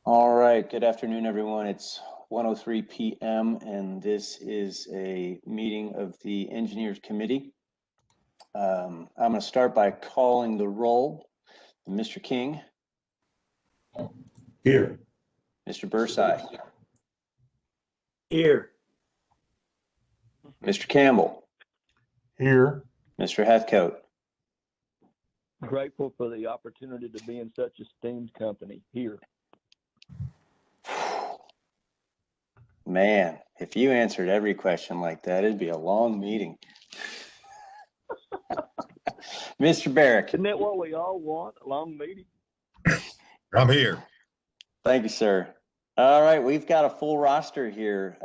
All right, good afternoon, everyone. It's 1:03 p.m. and this is a meeting of the Engineers Committee. I'm going to start by calling the roll. Mr. King. Here. Mr. Bursai. Here. Mr. Campbell. Here. Mr. Heathcote. Grateful for the opportunity to be in such esteemed company. Here. Man, if you answered every question like that, it'd be a long meeting. Mr. Barrick. Isn't that what we all want, a long meeting? I'm here. Thank you, sir. All right, we've got a full roster here.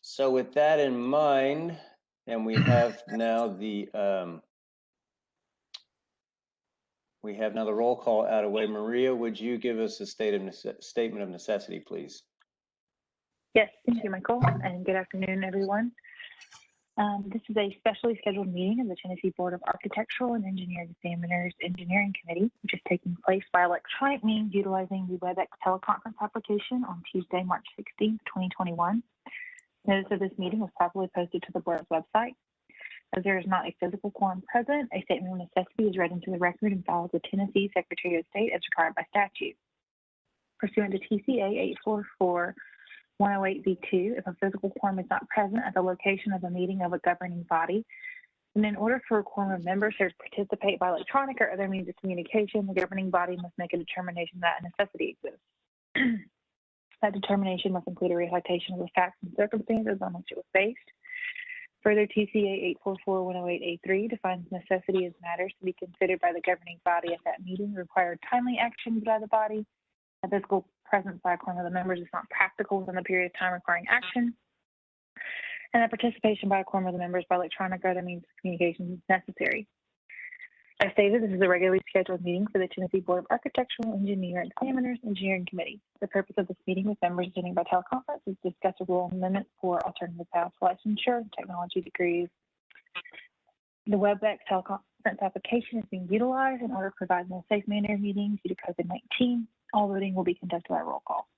So with that in mind, and we have now the roll call out of way. Maria, would you give us a statement of necessity, please? Yes, thank you, Michael, and good afternoon, everyone. This is a specially scheduled meeting of the Tennessee Board of Architectural and Engineering Examiners Engineering Committee, which is taking place by electronic means utilizing the WebEx teleconference application on Tuesday, March 16th, 2021. Notice of this meeting was properly posted to the board's website. As there is not a physical quorum present, a statement of necessity is read into the record and filed with the Tennessee Secretary of State as required by statute. Pursuant to TCA 844-108B2, if a physical quorum is not present at the location of a meeting of a governing body, then in order for a quorum of members to participate by electronic or other means of communication, the governing body must make a determination that a necessity exists. That determination must include a recitation of the facts and circumstances on which it was based. Further, TCA 844-108A3 defines necessity as matters to be considered by the governing body at that meeting required timely action by the body. A physical presence by a quorum of the members is not practical within the period of time requiring action, and that participation by a quorum of the members by electronic or other means of communication is necessary. As stated, this is a regularly scheduled meeting for the Tennessee Board of Architectural Engineer Examiners Engineering Committee. The purpose of this meeting with members attending by teleconference is to discuss a rule amendment for alternative paths licensure and technology degrees. The WebEx teleconference application is being utilized in order to provide a safe manner of meetings due to COVID-19. All voting will be conducted by roll call.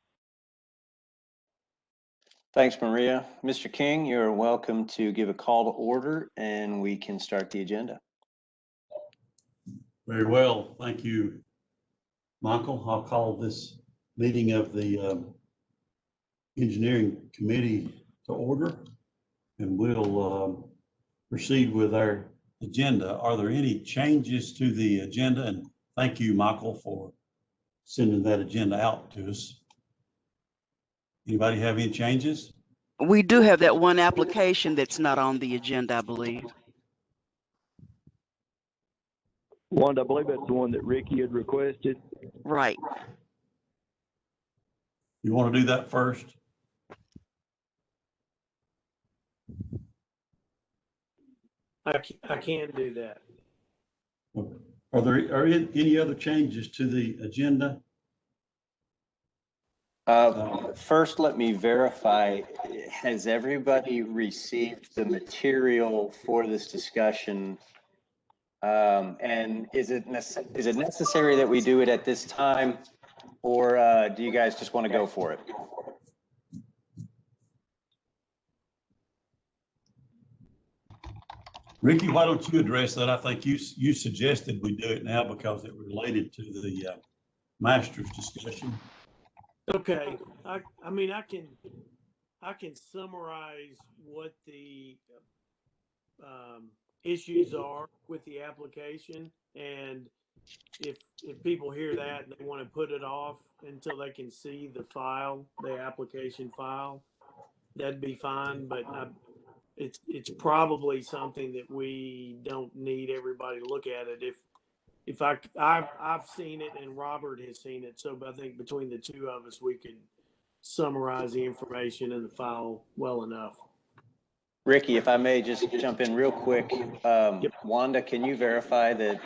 Thanks, Maria. Mr. King, you're welcome to give a call to order and we can start the agenda. Very well. Thank you, Michael. I'll call this meeting of the Engineering Committee to order, and we'll proceed with our agenda. Are there any changes to the agenda? And thank you, Michael, for sending that agenda out to us. Anybody have any changes? We do have that one application that's not on the agenda, I believe. Wanda, I believe that's the one that Ricky had requested. Right. You want to do that first? I can do that. Are there any other changes to the agenda? First, let me verify, has everybody received the material for this discussion? And is it necessary that we do it at this time, or do you guys just want to go for it? Ricky, why don't you address that? I think you suggested we do it now because it related to the master's discussion. Okay, I mean, I can summarize what the issues are with the application, and if people hear that and they want to put it off until they can see the file, the application file, that'd be fine. But it's probably something that we don't need everybody to look at it. If I've seen it and Robert has seen it, so I think between the two of us we can summarize the information in the file well enough. Ricky, if I may just jump in real quick, Wanda, can you verify that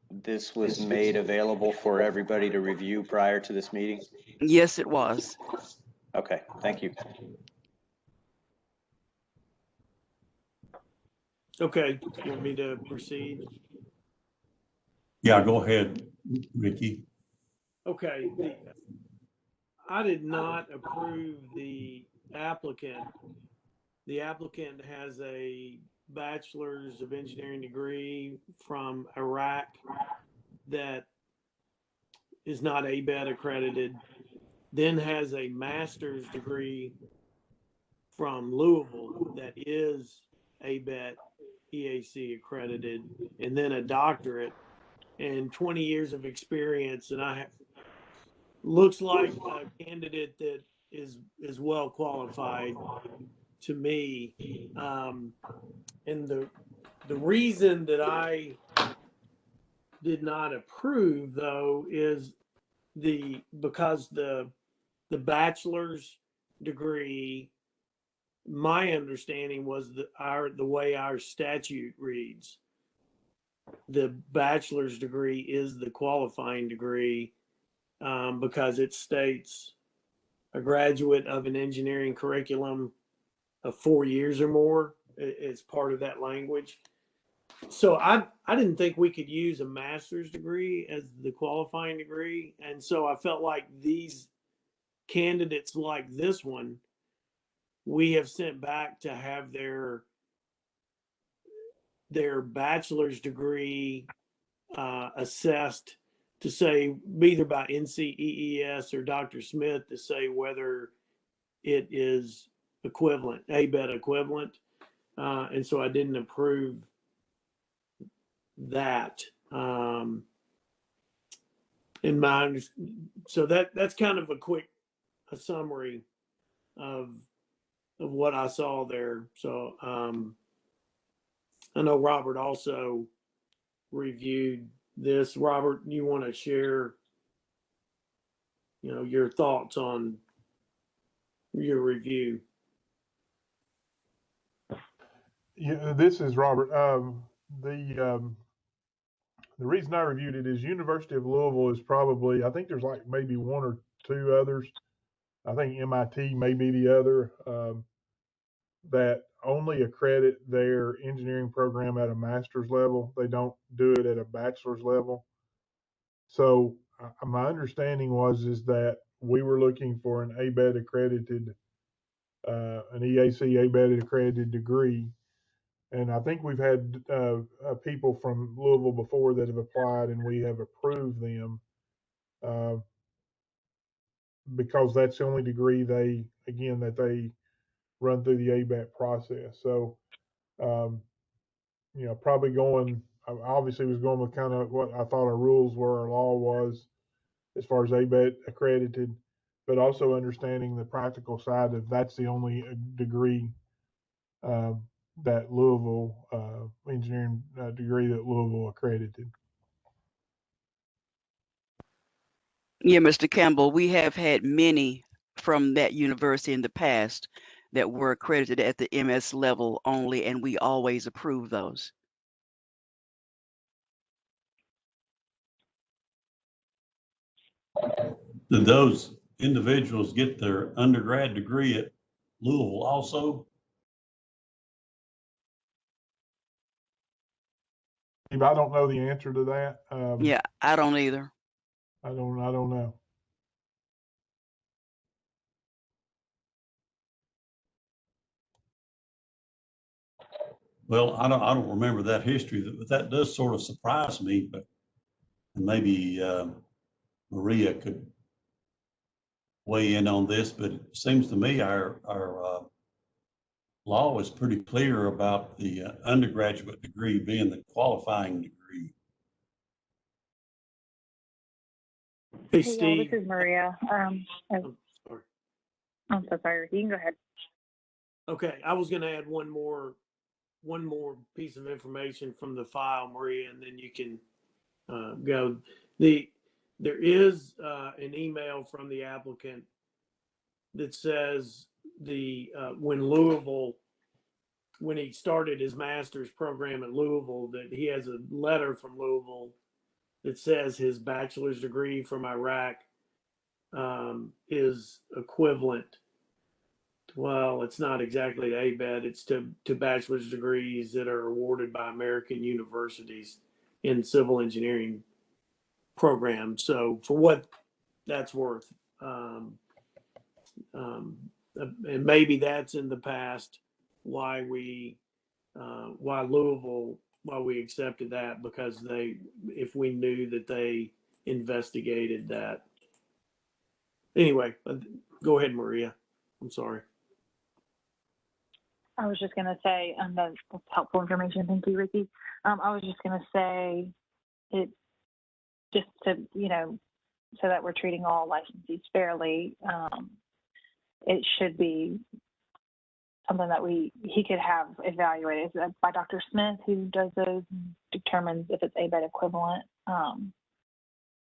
this was made available for everybody to review prior to this meeting? Yes, it was. Okay, thank you. Okay, you want me to proceed? Yeah, go ahead, Ricky. Okay, I did not approve the applicant. The applicant has a bachelor's of engineering degree from Iraq that is not ABET accredited, then has a master's degree from Louisville that is ABET EAC accredited, and then a doctorate and 20 years of experience. And looks like a candidate that is well qualified to me. And the reason that I did not approve, though, is because the bachelor's degree, my understanding was that the way our statute reads, the bachelor's degree is the qualifying degree, because it states a graduate of an engineering curriculum of 4 years or more. It's part of that language. So I didn't think we could use a master's degree as the qualifying degree. And so I felt like these candidates like this one, we have sent back to have their bachelor's degree assessed to say either by NCEES or Dr. Smith to say whether it is equivalent, ABET equivalent. And so I didn't approve that. So that's kind of a summary of what I saw there. So I know Robert also reviewed this. Robert, you want to share, your thoughts on your review? Yeah, this is Robert. The reason I reviewed it is University of Louisville is probably, I think there's like maybe one or two others. I think MIT may be the other, that only accredit their engineering program at a master's level. They don't do it at a bachelor's level. So my understanding is that we were looking for an ABET accredited, an EAC ABET accredited degree. And I think we've had people from Louisville before that have applied, and we have approved them uh, because that's the only degree that they run through the ABET process. So, probably obviously was going with kind of what I thought our rules were, our law was as far as ABET accredited, but also understanding the practical side of that's the only degree that Louisville engineering degree that Louisville accredited. Yeah, Mr. Campbell, we have had many from that university in the past that were accredited at the MS level only, and we always approve those. Did those individuals get their undergrad degree at Louisville also? I don't know the answer to that. Yeah, I don't either. I don't know. Well, I don't remember that history, but that does sort of surprise me. But maybe Maria could weigh in on this. But it seems to me our law is pretty clear about the undergraduate degree being the qualifying degree. Hey, Hey, y'all, Steve. this is Maria. I'm sorry. I'm so sorry. You can go ahead. Okay, I was going to add one more piece of information from the file, Maria, and then you can go. There is an email from the applicant that says when he started his master's program at Louisville, that he has a letter from Louisville that says his bachelor's degree from Iraq is equivalent. Well, it's not exactly ABET. It's to bachelor's degrees that are awarded by American universities in civil engineering programs. So for what that's worth. And maybe that's in the past why why Louisville, why we accepted that, because if we knew that they investigated that. Anyway, go ahead, Maria. I'm sorry. I was just going to say, that's helpful information. Thank you, Ricky. I was just going to say it just to, so that we're treating all licensees fairly. It should be something that he could have evaluated by Dr. Smith, who does those and determines if it's ABET equivalent.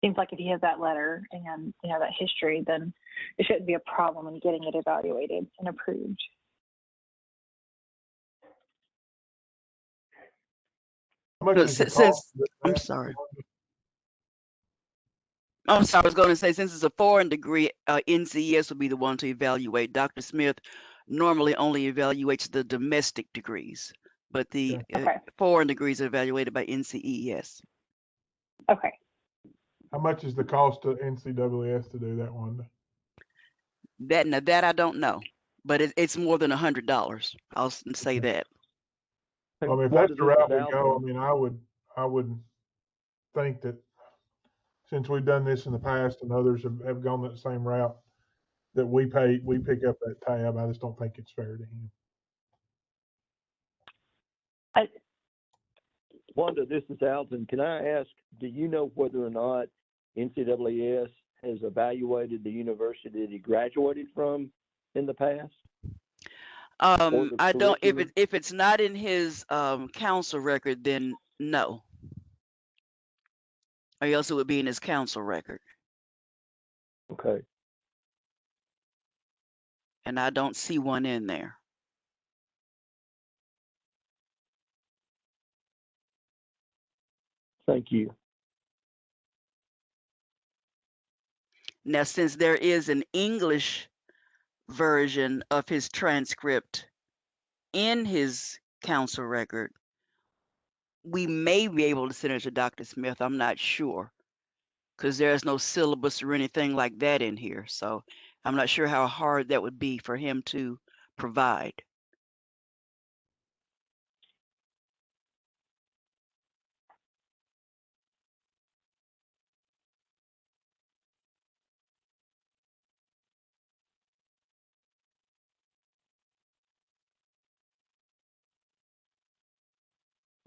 Seems like if he has that letter and, that history, then it shouldn't be a problem in getting it evaluated and approved. How much No, is the since cost? I'm sorry. I'm sorry, I was going to say, since it's a foreign degree, NCES will be the one to evaluate. Dr. Smith normally only evaluates the domestic degrees, but the Okay. foreign degrees are evaluated by NCES. Okay. How much is the cost to NCAAS to do that one? That I don't know, but it's more than $100. I'll say that. I mean, if Wanda, that's the this is route we Alvin. go, I mean, I would think that since we've done this in the past and others have gone that same route, that we pick up that tab. I just don't think it's fair to him. Wanda, this is Alvin. Can I ask, do you know whether or not NCAAS has evaluated the university that he graduated from in the past? I don't. Curriculum? If it's not in his council record, then no. Or else it would be in his council record. Okay. And I don't see one in there. Thank you. Now, since there is an English version of his transcript in his council record, we may be able to send it to Dr. Smith. I'm not sure, because there's no syllabus or anything like that in here. So I'm not sure how hard that would be for him to provide.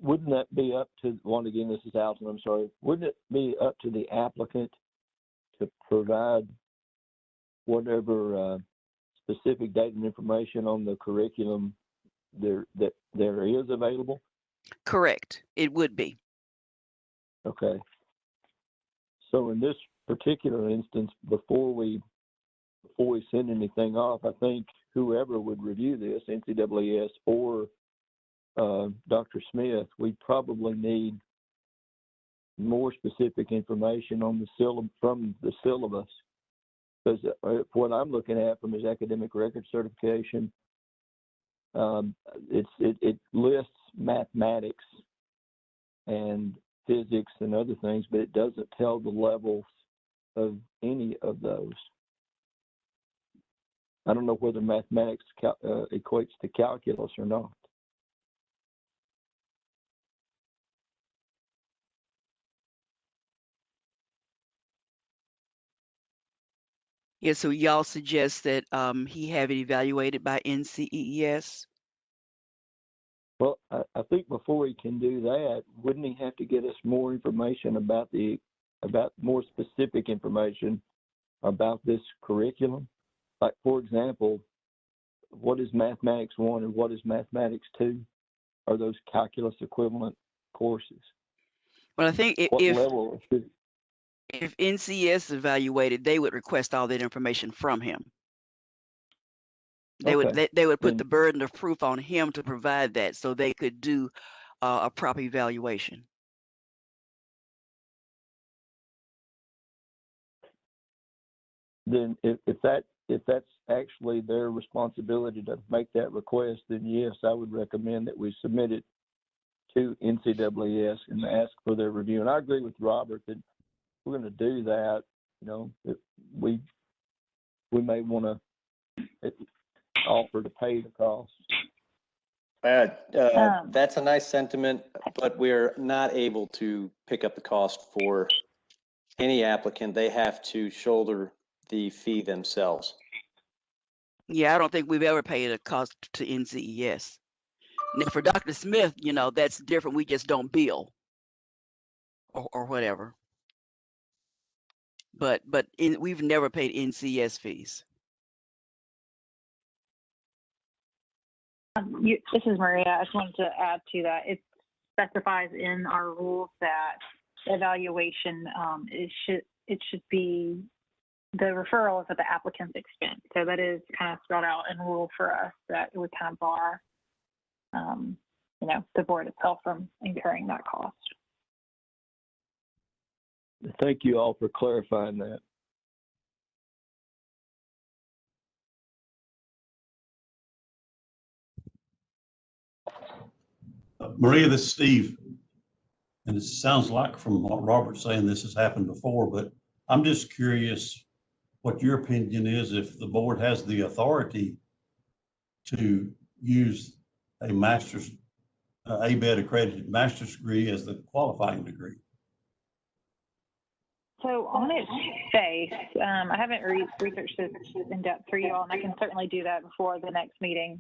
Wouldn't that be up to, once again, this is Alton, I'm sorry, wouldn't it be up to the applicant to provide whatever specific data and information on the curriculum that there is available? Correct. It would be. Okay. So in this particular instance, before we send anything off, I think whoever would review this, NCAAS or Dr. Smith, we probably need more specific information on from the syllabus, because what I'm looking at from his academic record certification, it lists mathematics and physics and other things, but it doesn't tell the levels of any of those. I don't know whether mathematics equates to calculus or not. Yeah, so y'all suggest that he have it evaluated by NCES? Well, I think before he can do that, wouldn't he have to get us more information about more specific information about this curriculum? Like, for example, what is Mathematics 1 and what is Mathematics 2? Are those calculus equivalent courses? Well, I think What level should... If NCES evaluated, they would request all that information from him. They would put the burden of proof on him to provide that, so they could do a proper evaluation. Then if that's actually their responsibility to make that request, then yes, I would recommend that we submit it to NCAAS and ask for their review. And I agree with Robert that we're going to do that, we may want to offer to pay the cost. That's a nice sentiment, but we're not able to pick up the cost for any applicant. They have to shoulder the fee themselves. Yeah, I don't think we've ever paid a cost to NCES. Now for Dr. Smith, you know, that's different. We just don't bill or whatever. But we've never paid NCES fees. This is Maria. I just wanted to add to that. It specifies in our rules that evaluation, it should be, the referral is at the applicant's expense. So that is kind of spelled out in rule for us that it would kind of bar, the board itself from incurring that cost. Thank you all for clarifying that. Maria, this is Steve. And it sounds like from what Robert's saying, this has happened before, but I'm just curious what your opinion is if the board has the authority to use a master's, ABET accredited master's degree as the qualifying degree. So on its face, I haven't researched this in depth for you all, and I can certainly do that before the next meeting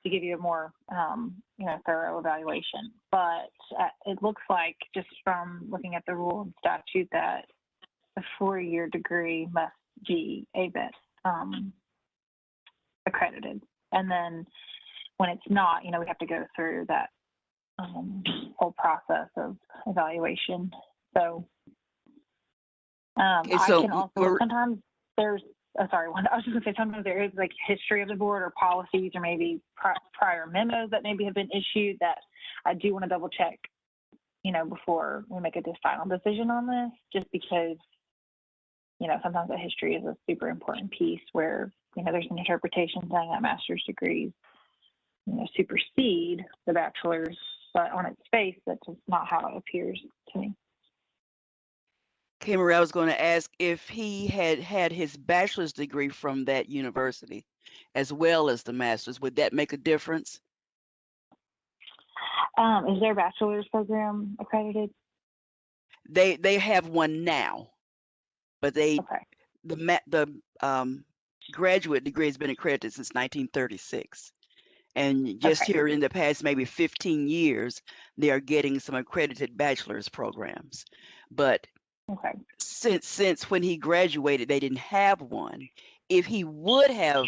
to give you a more, thorough evaluation. But it looks like, just from looking at the rule and statute, that a 4-year degree must be ABET accredited. And then when it's not, we have to go through that whole process of evaluation. So I can also, sometimes there's, I was just gonna say, sometimes there is like history of the board or policies or maybe prior memos that maybe have been issued that I do want to double check, before we make a final decision on this, just because, sometimes the history is a super important piece where, there's an interpretation saying that master's degrees, supersede the bachelor's, but on its face, that's just not how it appears to me. Okay, Maria, I was going to ask if he had his bachelor's degree from that university as well as the master's, would that make a difference? Is their bachelor's program accredited? They have one now, but Okay. the graduate degree has been accredited since 1936. And just here in the past maybe 15 years, they are getting some accredited bachelor's programs. But since when he graduated, they didn't have one. If he would have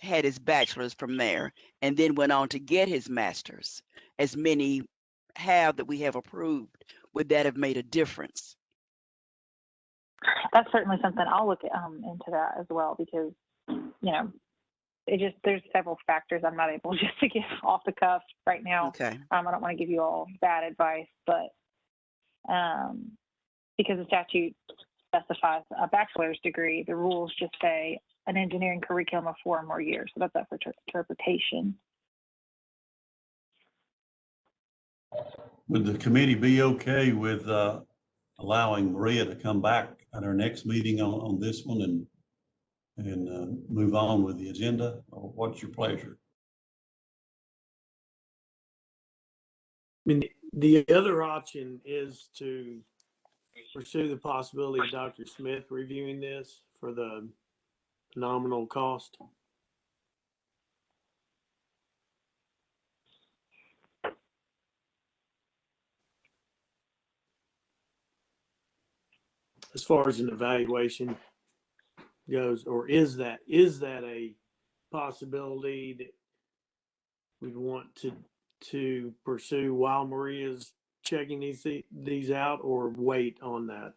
had his bachelor's from there and then went on to get his master's, as many have that we have approved, would that have made a difference? That's certainly something I'll look into that as well, because, there's several factors I'm not able just to get off the cuff right now. Okay. I don't want to give you all bad advice, but because the statute specifies a bachelor's degree, the rules just say an engineering curriculum of 4 or more years. So that's up for interpretation. Would the committee be okay with allowing Maria to come back at our next meeting on this one and move on with the agenda? Or what's your pleasure? I mean, the other option is to pursue the possibility of Dr. Smith reviewing this for the nominal cost. As far as an evaluation goes, or is that a possibility that we'd want to pursue while Maria's checking these out, or wait on that?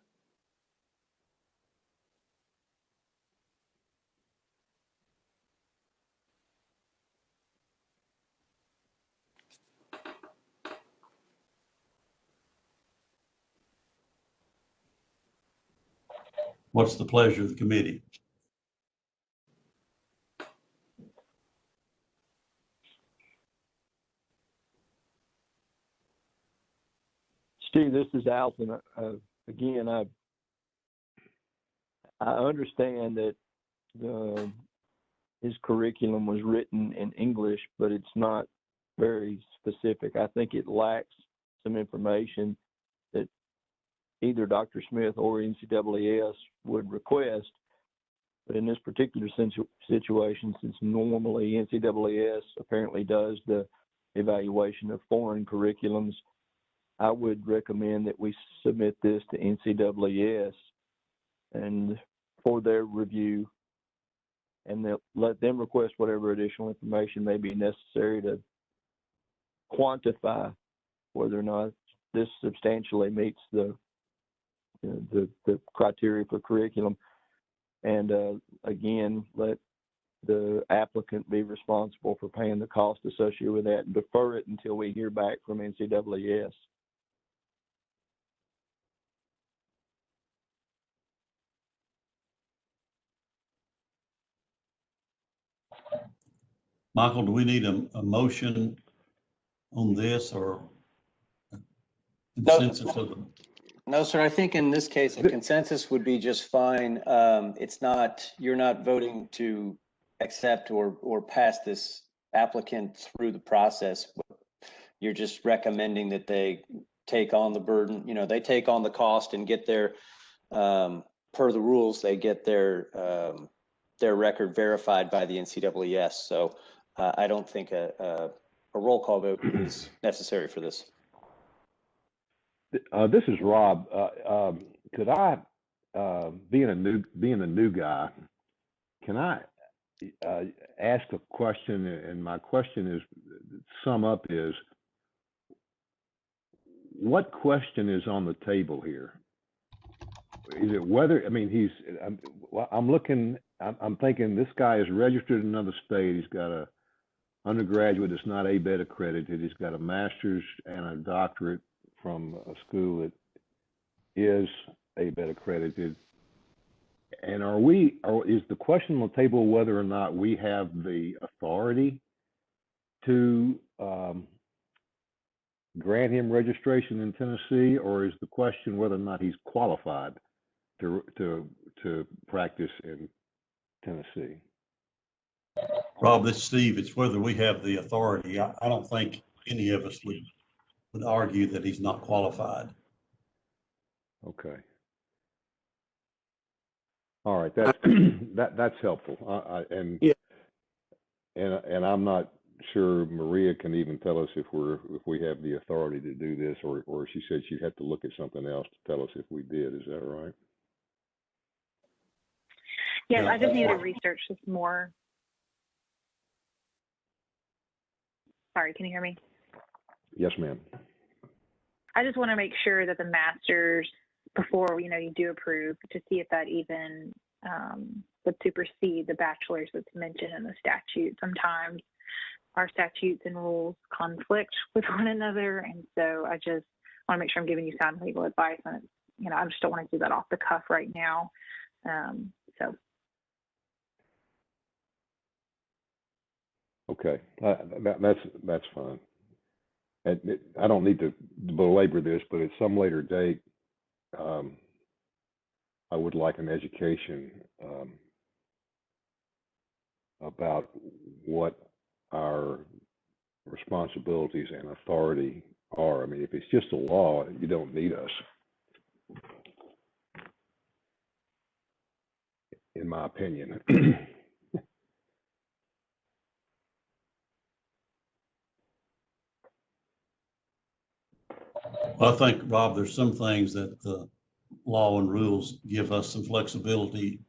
What's the pleasure of the committee? Steve, this is Alton. Again, I understand that his curriculum was written in English, but it's not very specific. I think it lacks some information that either Dr. Smith or NCAAS would request. But in this particular situation, since normally NCAAS apparently does the evaluation of foreign curriculums, I would recommend that we submit this to NCAAS and for their review, and they'll let them request whatever additional information may be necessary to quantify whether or not this substantially meets the criteria for curriculum. And again, let the applicant be responsible for paying the cost associated with that and defer it until we hear back from NCAAS. Michael, do we need a motion on this or a consensus of the? No, sir. I think in this case, a consensus would be just fine. It's not, you're not voting to accept or pass this applicant through the process. You're just recommending that they take on the burden, you know, they take on the cost and get their, per the rules, they get their record verified by the NCAAS. So I don't think a roll call vote is necessary for this. This is Rob. Could I, being a new guy, can I ask a question? And my question is, sum up is, what question is on the table here? Is it whether, I mean, I'm thinking this guy is registered in another state. He's got a undergraduate that's not ABET accredited. He's got a master's and a doctorate from a school that is ABET accredited. And is the question on the table whether or not we have the authority to grant him registration in Tennessee, or is the question whether or not he's qualified to practice in Tennessee? Rob, this is Steve. It's whether we have the authority. I don't think any of us would argue that he's not qualified. Okay. All right, that's helpful. Yeah. And I'm not sure Maria can even tell us if we have the authority to do this, or she said she'd have to look at something else to tell us if we did. Is that right? Yes, Yeah, I just need to right. research this more. Sorry, can you hear me? Yes, ma'am. I just want to make sure that the masters, before you do approve, to see if that even would supersede the bachelor's that's mentioned in the statute. Sometimes our statutes and rules conflict with one another, and so I just want to make sure I'm giving you sound legal advice, and I just don't want to do that off the cuff right now. So. Okay, that's fine. And I don't need to belabor this, but at some later date, I would like an education about what our responsibilities and authority are. I mean, if it's just a law, you don't need us, in my opinion. Well, I think, Rob, there's some things that the law and rules give us some flexibility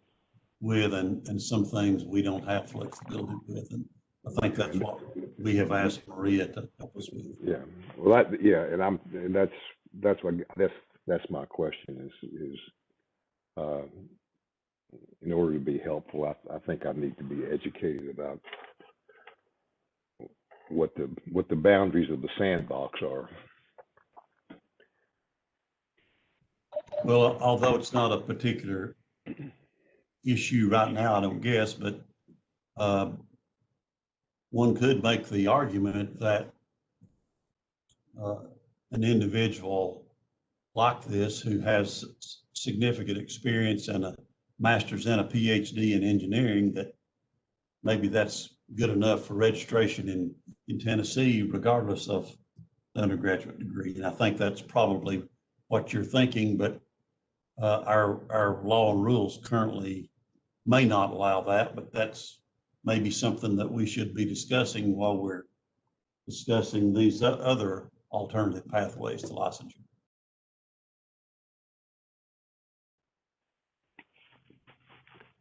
with, and some things we don't have flexibility with. And I think that's what we have asked Maria to help us with. Yeah. Well, and that's my question is in order to be helpful, I think I need to be educated about what the boundaries of the sandbox are. Well, although it's not a particular issue right now, I don't guess, but one could make the argument that an individual like this who has significant experience and master's and a PhD in engineering, that maybe that's good enough for registration in Tennessee, regardless of the undergraduate degree. And I think that's probably what you're thinking, but our law and rules currently may not allow that, but that's maybe something that we should be discussing while we're discussing these other alternative pathways to licensure.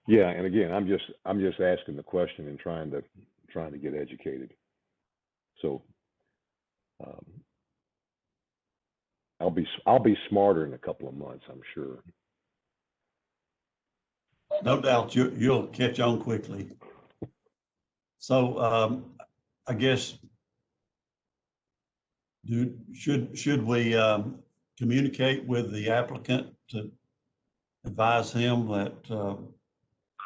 Yeah, and again, I'm just asking the question and trying to get educated. So I'll be smarter in a couple of months, I'm sure. No doubt you'll catch on quickly. So I guess should we communicate with the applicant to advise him that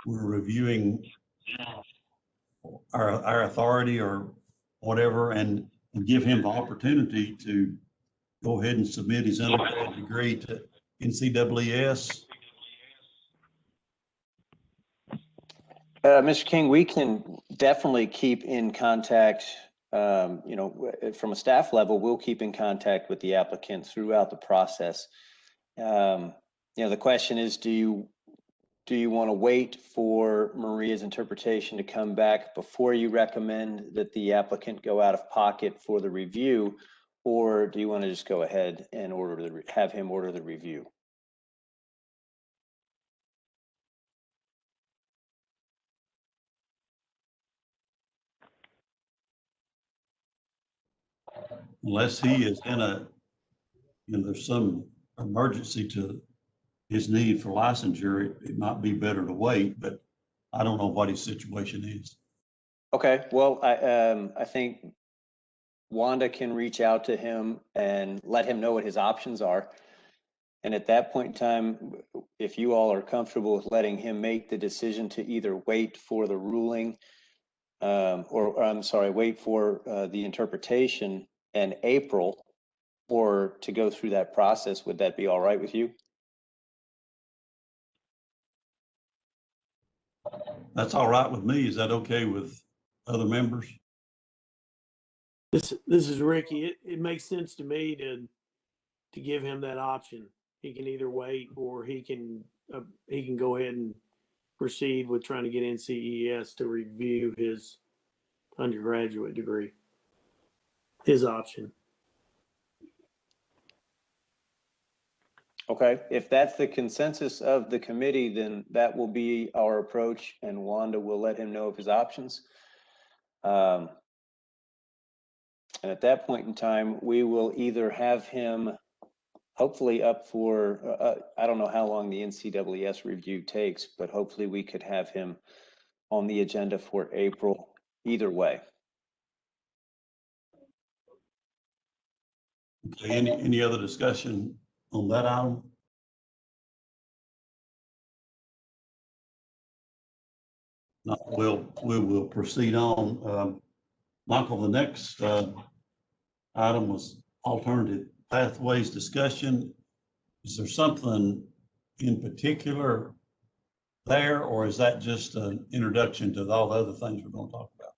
we're reviewing our authority or whatever, and give him the opportunity to go ahead and submit his undergraduate degree to NCEES? Mr. King, we can definitely keep in contact. From a staff level, we'll keep in contact with the applicant throughout the process. The question is, do you want to wait for Maria's interpretation to come back before you recommend that the applicant go out of pocket for the review, or do you want to just go ahead and have him order the review? Unless he is there's some emergency to his need for licensure, it might be better to wait, but I don't know what his situation is. Okay, well, I think Wanda can reach out to him and let him know what his options are. And at that point in time, if you all are comfortable with letting him make the decision to either wait for the ruling wait for the interpretation in April, or to go through that process, would that be all right with you? That's all right with me. Is that okay with other members? This is Ricky. It makes sense to me to give him that option. He can either wait, or he can go ahead and proceed with trying to get NCEES to review his undergraduate degree. His option. Okay, if that's the consensus of the committee, then that will be our approach, and Wanda will let him know of his options. And at that point in time, we will either have him hopefully up for, I don't know how long the NCEES review takes, but hopefully we could have him on the agenda for April, either way. Okay, any other discussion on that item? No, we will proceed on. Michael, the next item was alternative pathways discussion. Is there something in particular there, or is that just an introduction to all the other things we're going to talk about?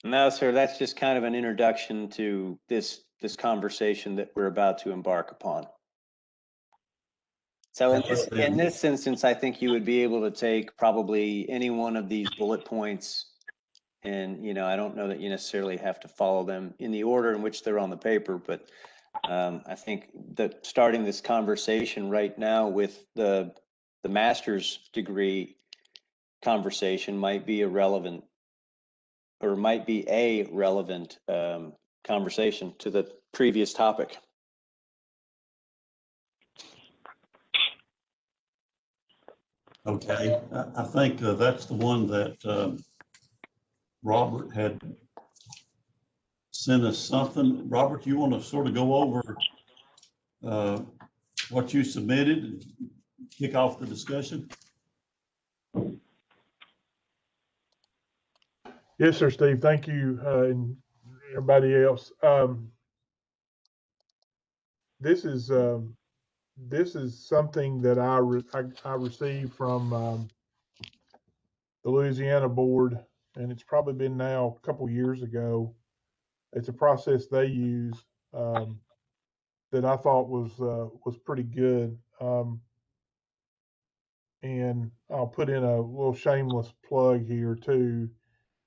No, sir, that's just kind of an introduction to this conversation that we're about to embark upon. So in this instance, I think you would be able to take probably any one of these bullet points, and I don't know that you necessarily have to follow them in the order in which they're on the paper, but I think that starting this conversation right now with the master's degree conversation might be a relevant conversation to the previous topic. Okay, I think that's the one that Robert had sent us something. Robert, you want to sort of go over what you submitted and kick off the discussion? Yes, sir, Steve. Thank you, and everybody else. This is something that I received from the Louisiana board, and it's probably been now a couple years ago. It's a process they use that I thought was pretty good. And I'll put in a little shameless plug here too.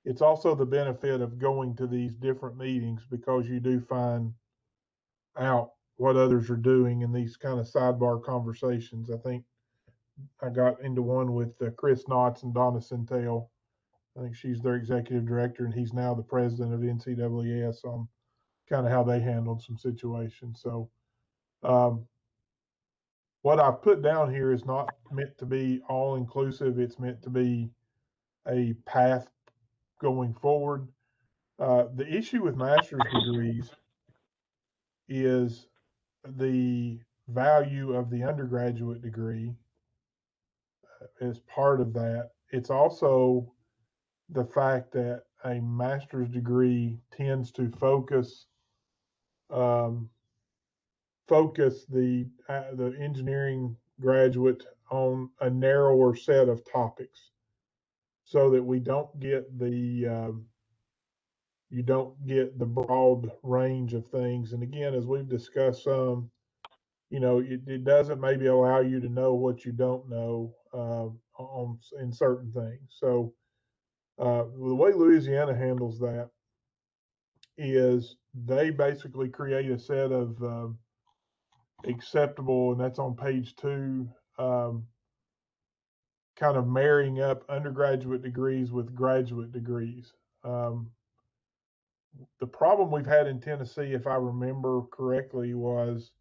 It's also the benefit of going to these different meetings because you do find out what others are doing in these kind of sidebar conversations. I think I got into one with Chris Knotts and Donna Centel. I think she's their executive director, and he's now the president of the NCAAS on kind of how they handled some situations. So, what I've put down here is not meant to be all inclusive. It's meant to be a path going forward. The issue with master's degrees is the value of the undergraduate degree as part of that. It's also the fact that a master's degree tends to focus the engineering graduate on a narrower set of topics, so that we don't get the you don't get the broad range of things. And again, as we've discussed some, it doesn't maybe allow you to know what you don't know in certain things. So the way Louisiana handles that is they basically create a set of acceptable, and that's on page 2, kind of marrying up undergraduate degrees with graduate degrees. The problem we've had in Tennessee, if I remember correctly, was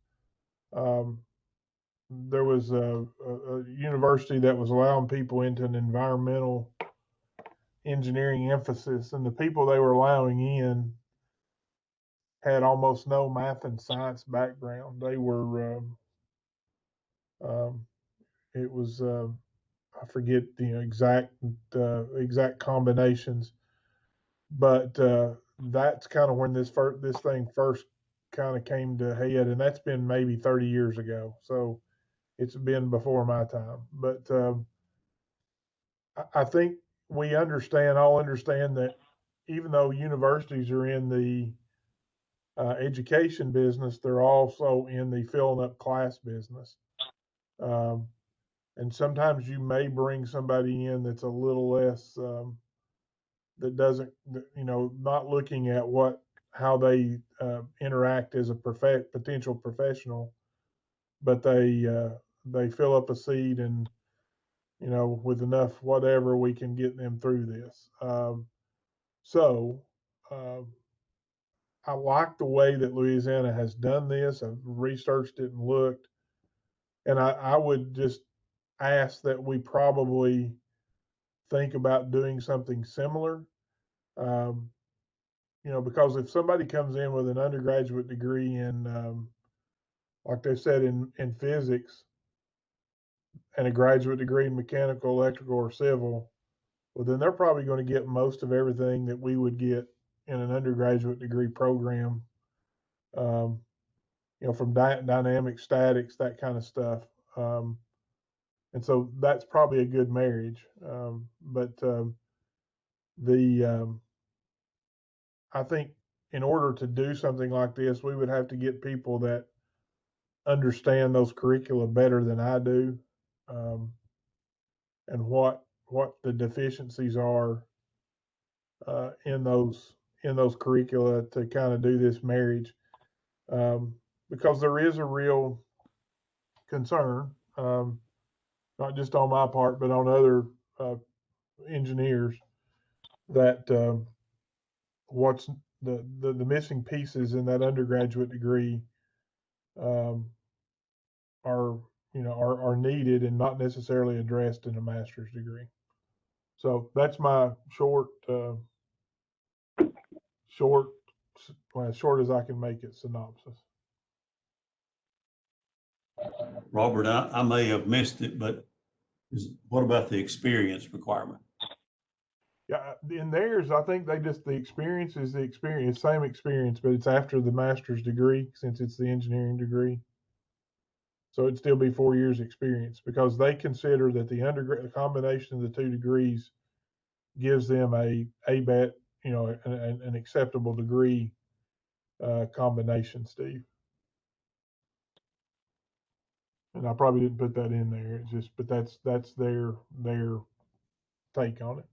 there was a university that was allowing people into an environmental engineering emphasis, and the people they were allowing in had almost no math and science background. They were, it was, I forget the exact combinations, but that's kind of when this thing first kind of came to head, and that's been maybe 30 years ago. So it's been before my time. But I think we all understand that even though universities are in the education business, they're also in the filling up class business. And sometimes you may bring somebody in that's a little less, that doesn't, not looking at how they interact as a potential professional, but they fill up a seat, and with enough whatever, we can get them through this. So I like the way that Louisiana has done this. I've researched it and looked, and I would just ask that we probably think about doing something similar. Because if somebody comes in with an undergraduate degree in, like they said, in physics, and a graduate degree in mechanical, electrical, or civil, well, then they're probably going to get most of everything that we would get in an undergraduate degree program, from dynamic statics, that kind of stuff. And so that's probably a good marriage. But I think in order to do something like this, we would have to get people that understand those curricula better than I do, and what the deficiencies are in those curricula to kind of do this marriage, because there is a real concern, not just on my part, but on other engineers, that what's the missing pieces in that undergraduate degree are needed and not necessarily addressed in a master's degree. So that's my short, as short as I can make it, synopsis. Robert, I may have missed it, but what about the experience requirement? Yeah, in theirs, I think the experience is the experience, same experience, but it's after the master's degree, since it's the engineering degree. So it'd still be 4 years experience, because they consider that the combination of the two degrees gives them a ABET, you know, an acceptable degree combination, Steve. And I probably didn't put that in there. It's just, but that's their take on it.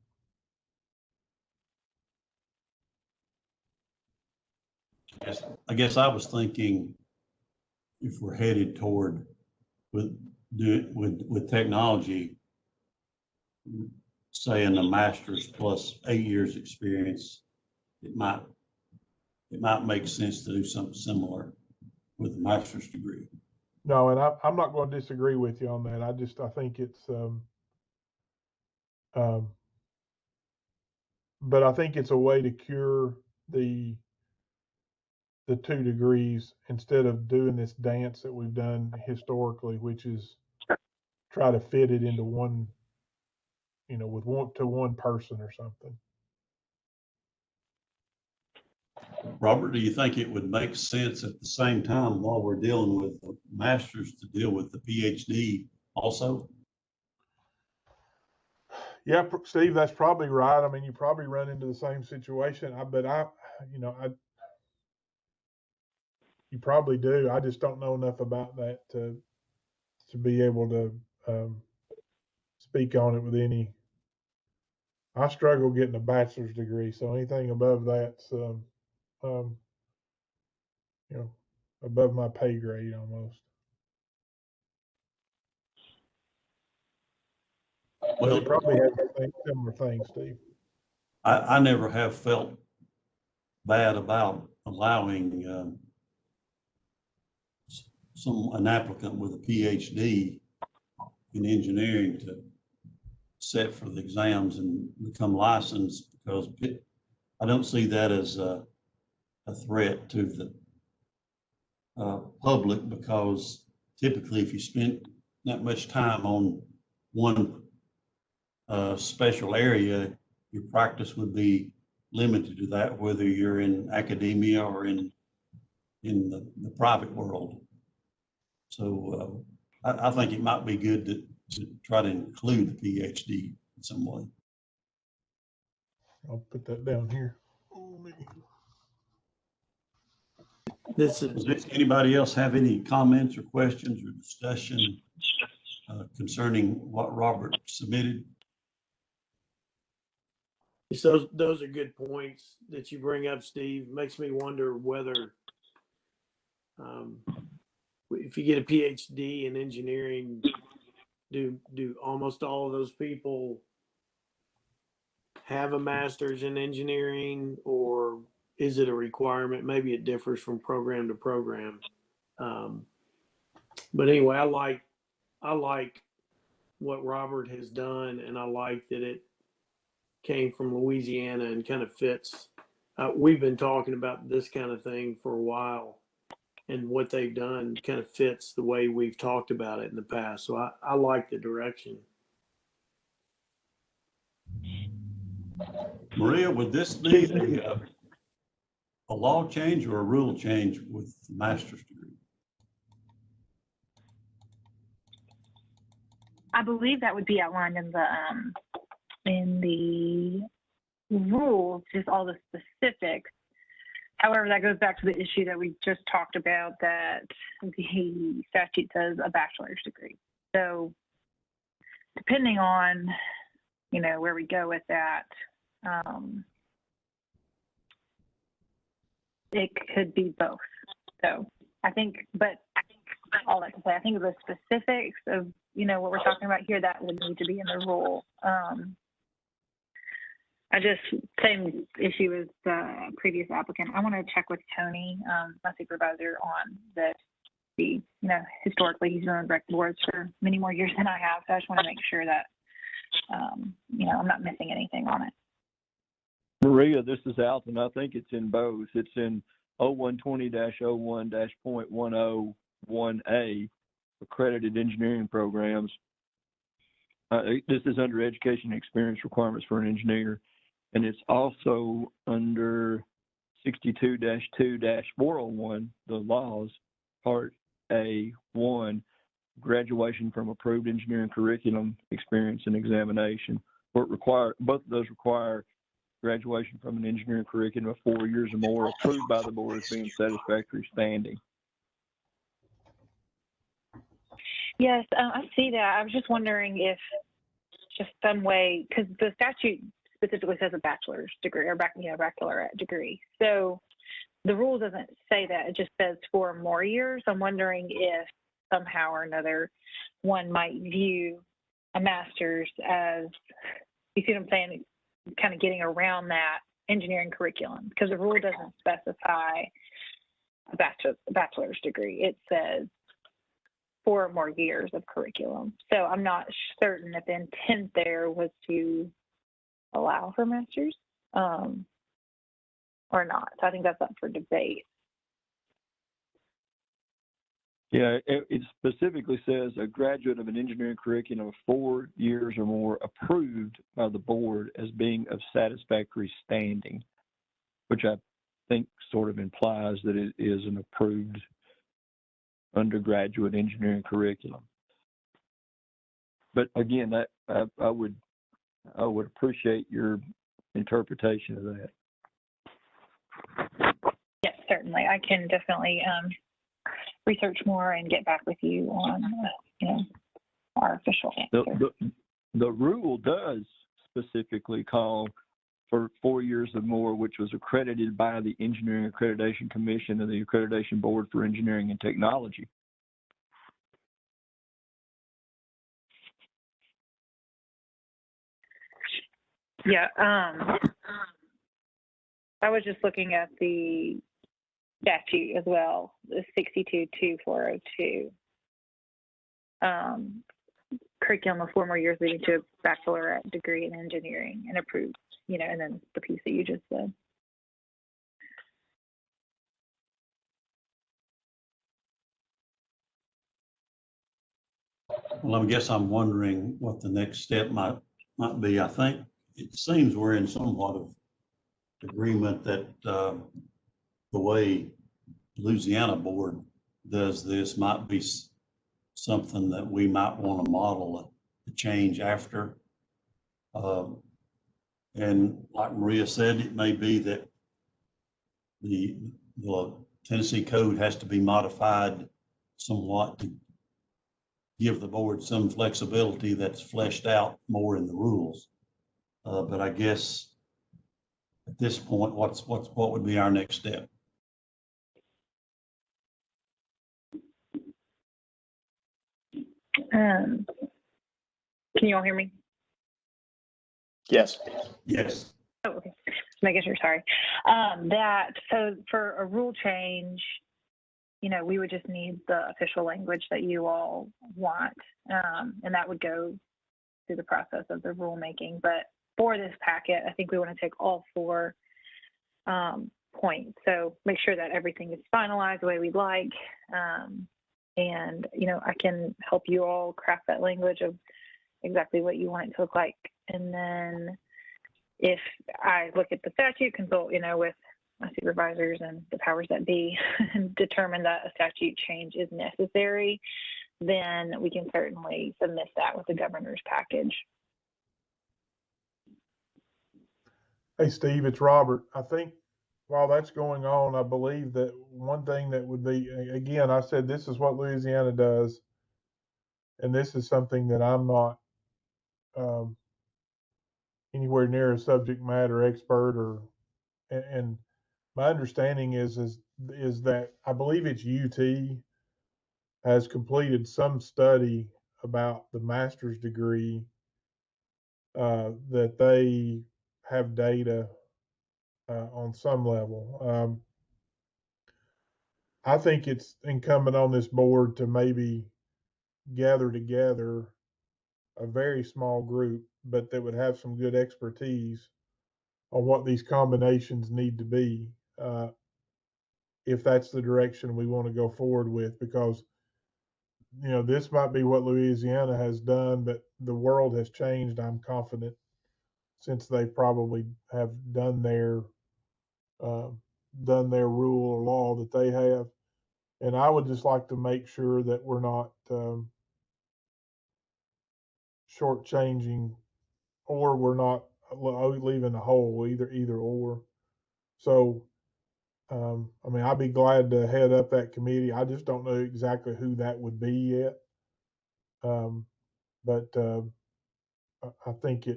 I guess I was thinking if we're headed toward with technology, saying a master's plus 8 years experience, it might make sense to do something similar with a master's degree. No, and I'm not going to disagree with you on that. I think it's, but I think it's a way to cure the 2 degrees instead of doing this dance that we've done historically, which is try to fit it into one, you know, with one person or something. Robert, do you think it would make sense at the same time while we're dealing with the master's to deal with the PhD also? Yeah, Steve, that's probably right. I mean, you probably run into the same situation. You probably do. I just don't know enough about that to be able to speak on it with any. I struggle getting a bachelor's degree, so anything above that's you know, above my pay grade almost. Well, you probably have similar things, Steve. I never have felt bad about allowing an applicant with a PhD in engineering to sit for the exams and become licensed, because I don't see that as a threat to the public, because typically if you spend that much time on one special area, your practice would be limited to that, whether you're in academia or in the private world. So I think it might be good to try to include the PhD in some way. I'll put that down here. This is Does anybody else have any comments or questions or discussion concerning what Robert submitted? so those are good points that you bring up, Steve. Makes me wonder whether if you get a PhD in engineering, do almost all of those people have a master's in engineering, or is it a requirement? Maybe it differs from program to program. But anyway, I like what Robert has done, and I like that it came from Louisiana and kind of fits. We've been talking about this kind of thing for a while, and what they've done kind of fits the way we've talked about it in the past. So I like the direction. Maria, would this be a law change or a rule change with the master's degree? I believe that would be outlined in the rules, just all the specifics. However, that goes back to the issue that we just talked about, that the statute says a bachelor's degree. So depending on, you know, where we go with that, it could be both. So I think all that to say, I think the specifics of, you know, what we're talking about here, that would need to be in the rule. Same issue as the previous applicant. I want to check with Tony, my supervisor, on that. You know, historically, he's been on rec boards for many more years than I have. So I just want to make sure that, you know, I'm not missing anything on it. Maria, this is Alton. I think it's in both. It's in 0120-01-.101A, accredited engineering programs. This is under education experience requirements for an engineer. And it's also under 62-2-401, the laws, Part A1, graduation from approved engineering curriculum, experience, and examination, both of those require graduation from an engineering curriculum of 4 years or more, approved by the board as being satisfactory standing. Yes, I see that. I was just wondering if just some way, because the statute specifically says a bachelor's degree or baccalaureate degree. So the rule doesn't say that. It just says 4 more years. I'm wondering if somehow or another one might view a master's as, you see what I'm saying, kind of getting around that engineering curriculum, because the rule doesn't specify a bachelor's degree. It says 4 more years of curriculum. So I'm not certain if the intent there was to allow for masters or not. So I think that's up for debate. Yeah, it specifically says a graduate of an engineering curriculum of 4 years or more approved by the board as being of satisfactory standing, which I think sort of implies that it is an approved undergraduate engineering curriculum. But again, that I would appreciate your interpretation of that. Yes, certainly. I can definitely research more and get back with you on our official answer. The rule does specifically call for 4 years or more, which was accredited by the Engineering Accreditation Commission and the Accreditation Board for Engineering and Technology. Yeah, I was just looking at the statute as well, the 62-2402. Curriculum of 4 more years leading to a baccalaureate degree in engineering and approved, and then the piece that you just said. Well, I guess I'm wondering what the next step might be. I think it seems we're in somewhat of agreement that the way Louisiana board does this might be something that we might want to model a change after. And like Maria said, it may be that the Tennessee code has to be modified somewhat to give the board some flexibility that's fleshed out more in the rules. But I guess at this point, what would be our next step? Can you all hear me? Yes. Yes. Oh, okay. Just making sure, sorry. So for a rule change, we would just need the official language that you all want, and that would go through the process of the rulemaking. But for this packet, I think we want to take all 4 points. So make sure that everything is finalized the way we'd like. And, I can help you all craft that language of exactly what you want it to look like. And then if I look at the statute, consult, with my supervisors and the powers that be and determine that a statute change is necessary, then we can certainly submit that with the governor's package. Hey, Steve, it's Robert. I think while that's going on, I believe that one thing that would be, again, I said this is what Louisiana does, and this is something that I'm not anywhere near a subject matter expert and my understanding is that I believe it's UT has completed some study about the master's degree that they have data on some level. I think it's incumbent on this board to maybe gather together a very small group, but that would have some good expertise on what these combinations need to be, if that's the direction we want to go forward with, because this might be what Louisiana has done, but the world has changed, I'm confident, since they probably have done their rule or law that they have. And I would just like to make sure that we're not shortchanging or we're not leaving a hole, either or. So, I mean, I'd be glad to head up that committee. I just don't know exactly who that would be yet. But I think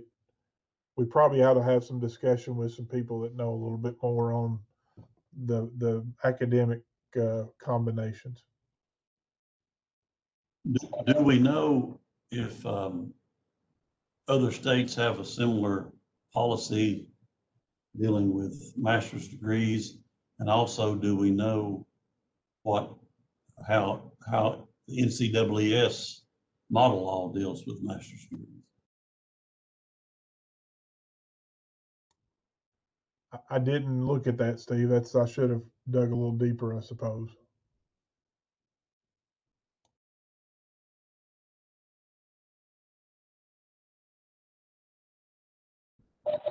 we probably ought to have some discussion with some people that know a little bit more on the academic combinations. Do we know if other states have a similar policy dealing with master's degrees? And also, do we know how the NCAAS model law deals with master's degrees? I didn't look at that, Steve. I should have dug a little deeper, I suppose.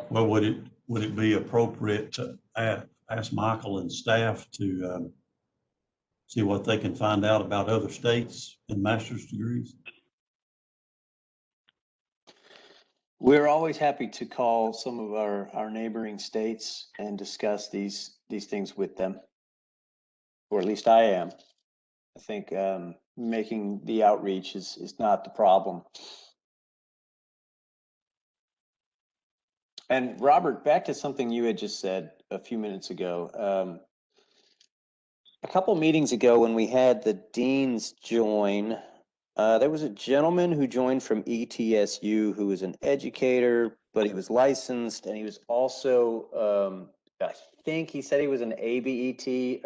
Well, would it be appropriate to ask Michael and staff to see what they can find out about other states and master's degrees? We're always happy to call some of our neighboring states and discuss these things with them, or at least I am. I think making the outreach is not the problem. And Robert, back to something you had just said a few minutes ago. A couple meetings ago when we had the deans join, there was a gentleman who joined from ETSU who was an educator, but he was licensed, and he was also, I think he said he was an ABET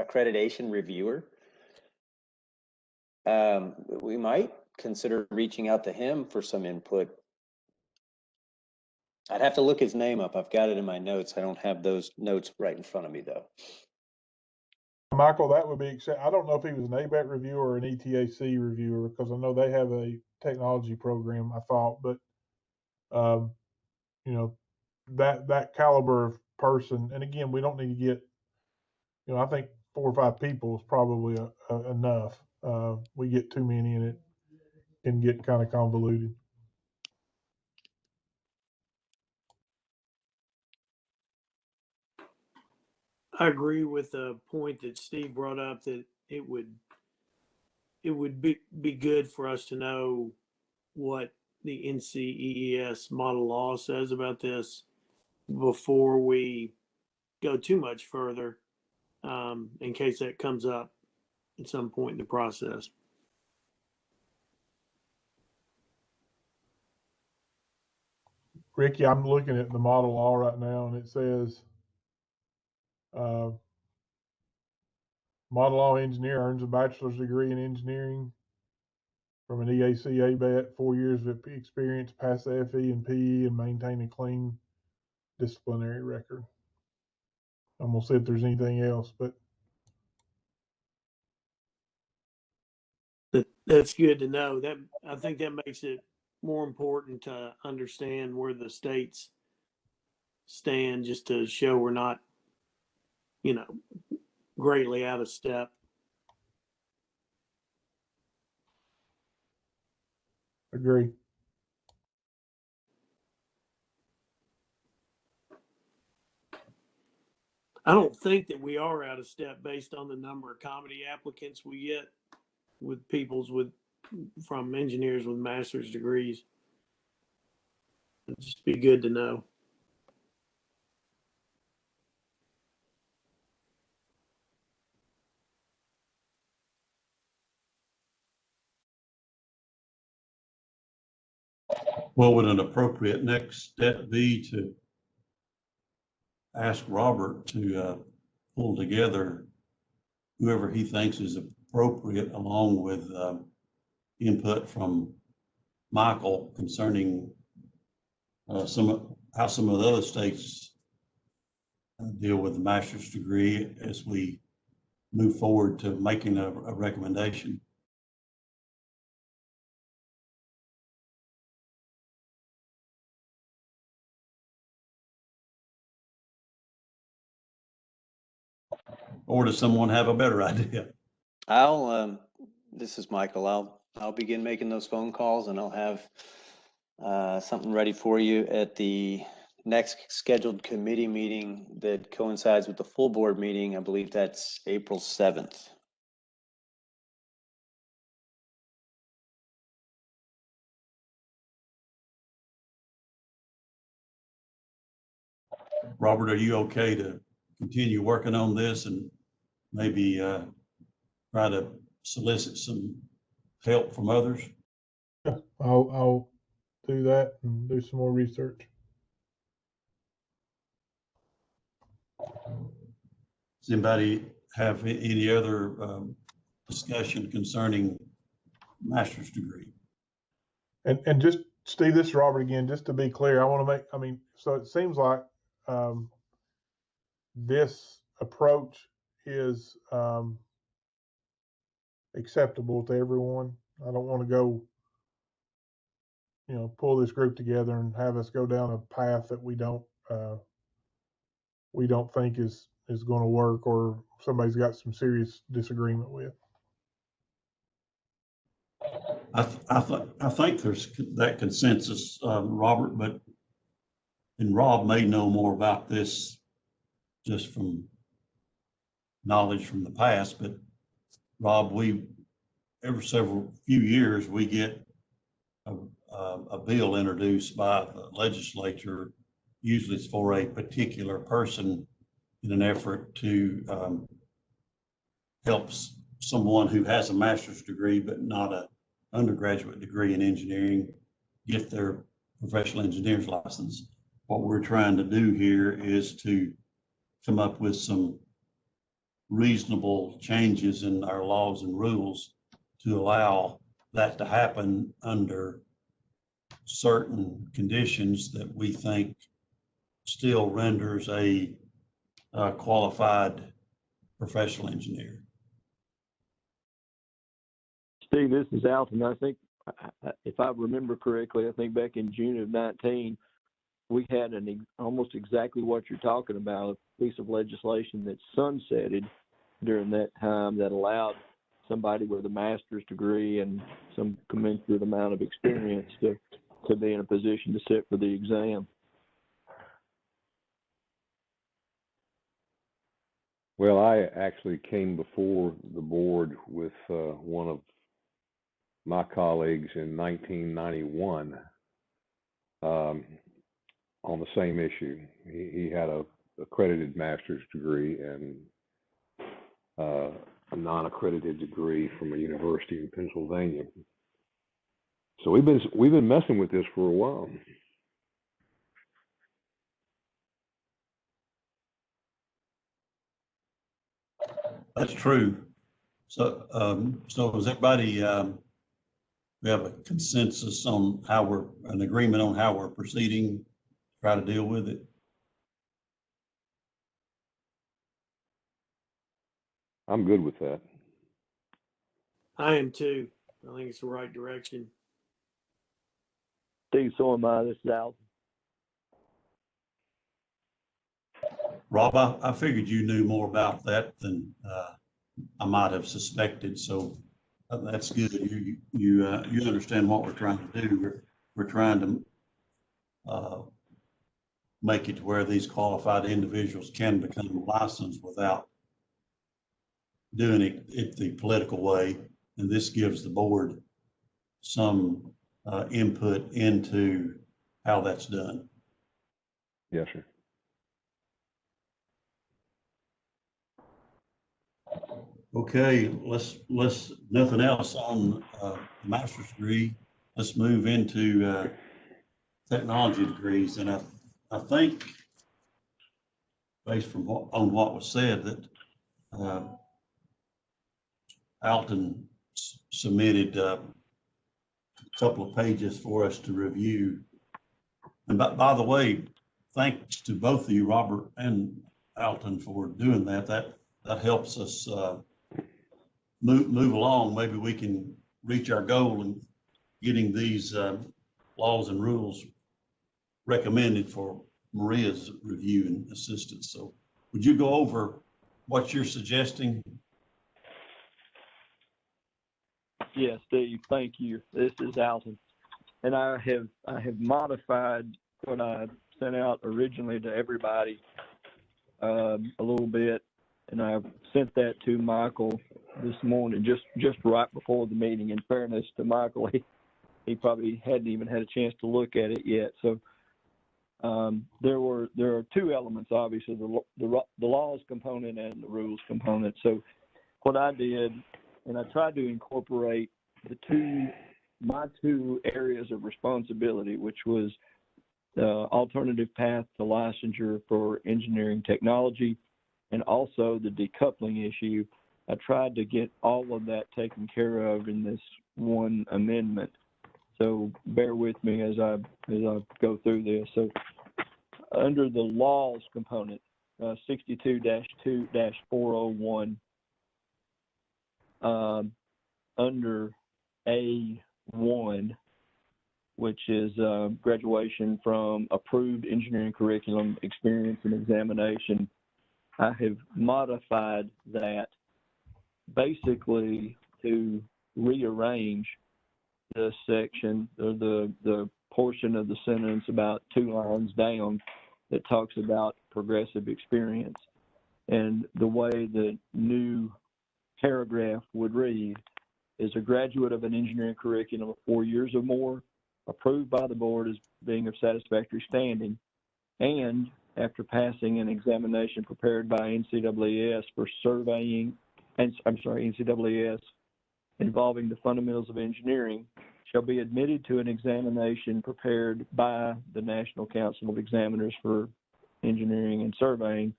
accreditation reviewer. We might consider reaching out to him for some input. I'd have to look his name up. I've got it in my notes. I don't have those notes right in front of me, though. Michael, that would be, I don't know if he was an ABET reviewer or an ETAC reviewer, because I know they have a technology program, I thought, but, you know, that caliber of person, and again, we don't need to get, I think 4 or 5 people is probably enough. We get too many and it can get kind of convoluted. I agree with the point that Steve brought up, that it would be good for us to know what the NCEES model law says about this before we go too much further, in case that comes up at some point in the process. Ricky, I'm looking at the model law right now, and it says model law engineer earns a bachelor's degree in engineering from an EAC ABET, 4 years of experience, pass the FE and PE, and maintain a clean disciplinary record. I'm gonna see if there's anything else, but That's good to know. That, I think that makes it more important to understand where the states stand, just to show we're not, greatly out of step. agree. I don't think that we are out of step based on the number of comedy applicants we get with from engineers with master's degrees. It'd just be good to know. What would an appropriate next step be to ask Robert to pull together whoever he thinks is appropriate, along with input from Michael concerning how some of the other states deal with the master's degree, as we move forward to making a recommendation? Or does someone have a better idea? This is Michael. I'll begin making those phone calls, and I'll have something ready for you at the next scheduled committee meeting that coincides with the full board meeting. I believe that's April 7th. Robert, are you okay to continue working on this and maybe try to solicit some help from others? I'll do that and do some more research. Does anybody have any other discussion concerning master's degree? And just, Steve, this is Robert again, just to be clear, so it seems like this approach is acceptable to everyone. I don't want to go, pull this group together and have us go down a path that we don't think is going to work, or somebody's got some serious disagreement with. I think there's that consensus, Robert, and Rob may know more about this just from knowledge from the past, but Rob, every few years, we get a bill introduced by the legislature. Usually it's for a particular person in an effort to help someone who has a master's degree but not an undergraduate degree in engineering get their professional engineer's license. What we're trying to do here is to come up with some reasonable changes in our laws and rules to allow that to happen under certain conditions that we think still renders a qualified professional engineer. Steve, this is Alton. I think, if I remember correctly, I think back in June of 19, we had almost exactly what you're talking about, a piece of legislation that sunsetted during that time that allowed somebody with a master's degree and some commensurate amount of experience to be in a position to sit for the exam. Well, I actually came before the board with one of my colleagues in 1991 on the same issue. He had a accredited master's degree and a non-accredited degree from a university in Pennsylvania. So we've been messing with this for a while. That's true. So, is everybody, we have a consensus on an agreement on how we're proceeding, try to deal with it? I'm good with that. I am too. I think it's the right direction. Steve, so am I. This is Alton. Rob, I figured you knew more about that than I might have suspected. So that's good. You understand what we're trying to do. We're trying to make it to where these qualified individuals can become licensed without doing it the political way. And this gives the board some input into how that's done. Yes, sir. Okay, let's nothing else on master's degree. Let's move into technology degrees. And I think, based on what was said, that Alton submitted a couple of pages for us to review. And by the way, thanks to both of you, Robert and Alton, for doing that. That helps us move along. Maybe we can reach our goal in getting these laws and rules recommended for Maria's review and assistance. So would you go over what you're suggesting? Yeah, Steve, thank you. This is Alton. and I have modified what I sent out originally to everybody a little bit, and I sent that to Michael this morning, just right before the meeting. In fairness to Michael, he probably hadn't even had a chance to look at it yet. So there are two elements, obviously, the laws component and the rules component. So what I did, and I tried to incorporate my two areas of responsibility, which was the alternative path to licensure for engineering technology, and also the decoupling issue. I tried to get all of that taken care of in this one amendment. So bear with me as I go through this. So under the laws component, 62-2-401, under A1, which is graduation from approved engineering curriculum, experience, and examination, I have modified that basically to rearrange the section, or the portion of the sentence about 2 lines down that talks about progressive experience. And the way the new paragraph would read is a graduate of an engineering curriculum of 4 years or more, approved by the board as being of satisfactory standing, and after passing an examination prepared by NCAAS for surveying, NCAAS involving the fundamentals of engineering, shall be admitted to an examination prepared by the National Council of Examiners for Engineering and Surveying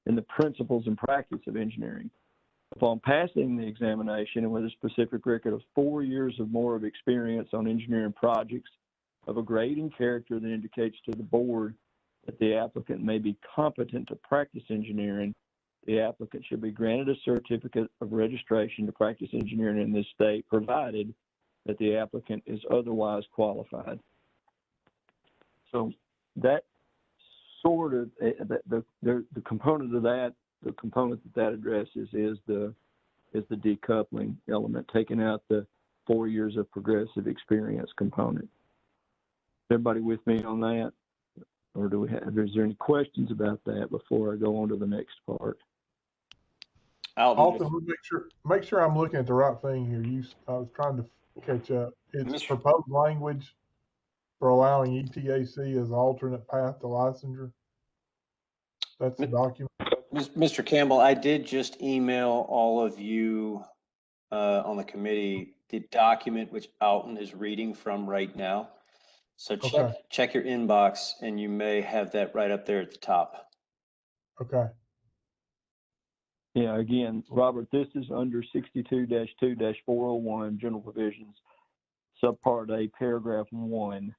in the principles and practice of engineering. Upon passing the examination and with a specific record of 4 years or more of experience on engineering projects of a grade and character that indicates to the board that the applicant may be competent to practice engineering, the applicant should be granted a certificate of registration to practice engineering in this state, provided that the applicant is otherwise qualified. So that sort of, the component of that, the component that addresses is the decoupling element, taking out the 4 years of progressive experience component. Everybody with me on that? Or is there any questions about that before I go on to the next part? Alton, make sure I'm looking at the right thing here. I was trying to catch up. It's proposed language for allowing ETAC as alternate path to licensure. That's the document. Mr. Campbell, I did just email all of you on the committee the document which Alton is reading from right now. So check your inbox, and you may have that right up there at the top. Okay. Yeah, again, Robert, this is under 62-2-401, general provisions, subpart A, paragraph 1,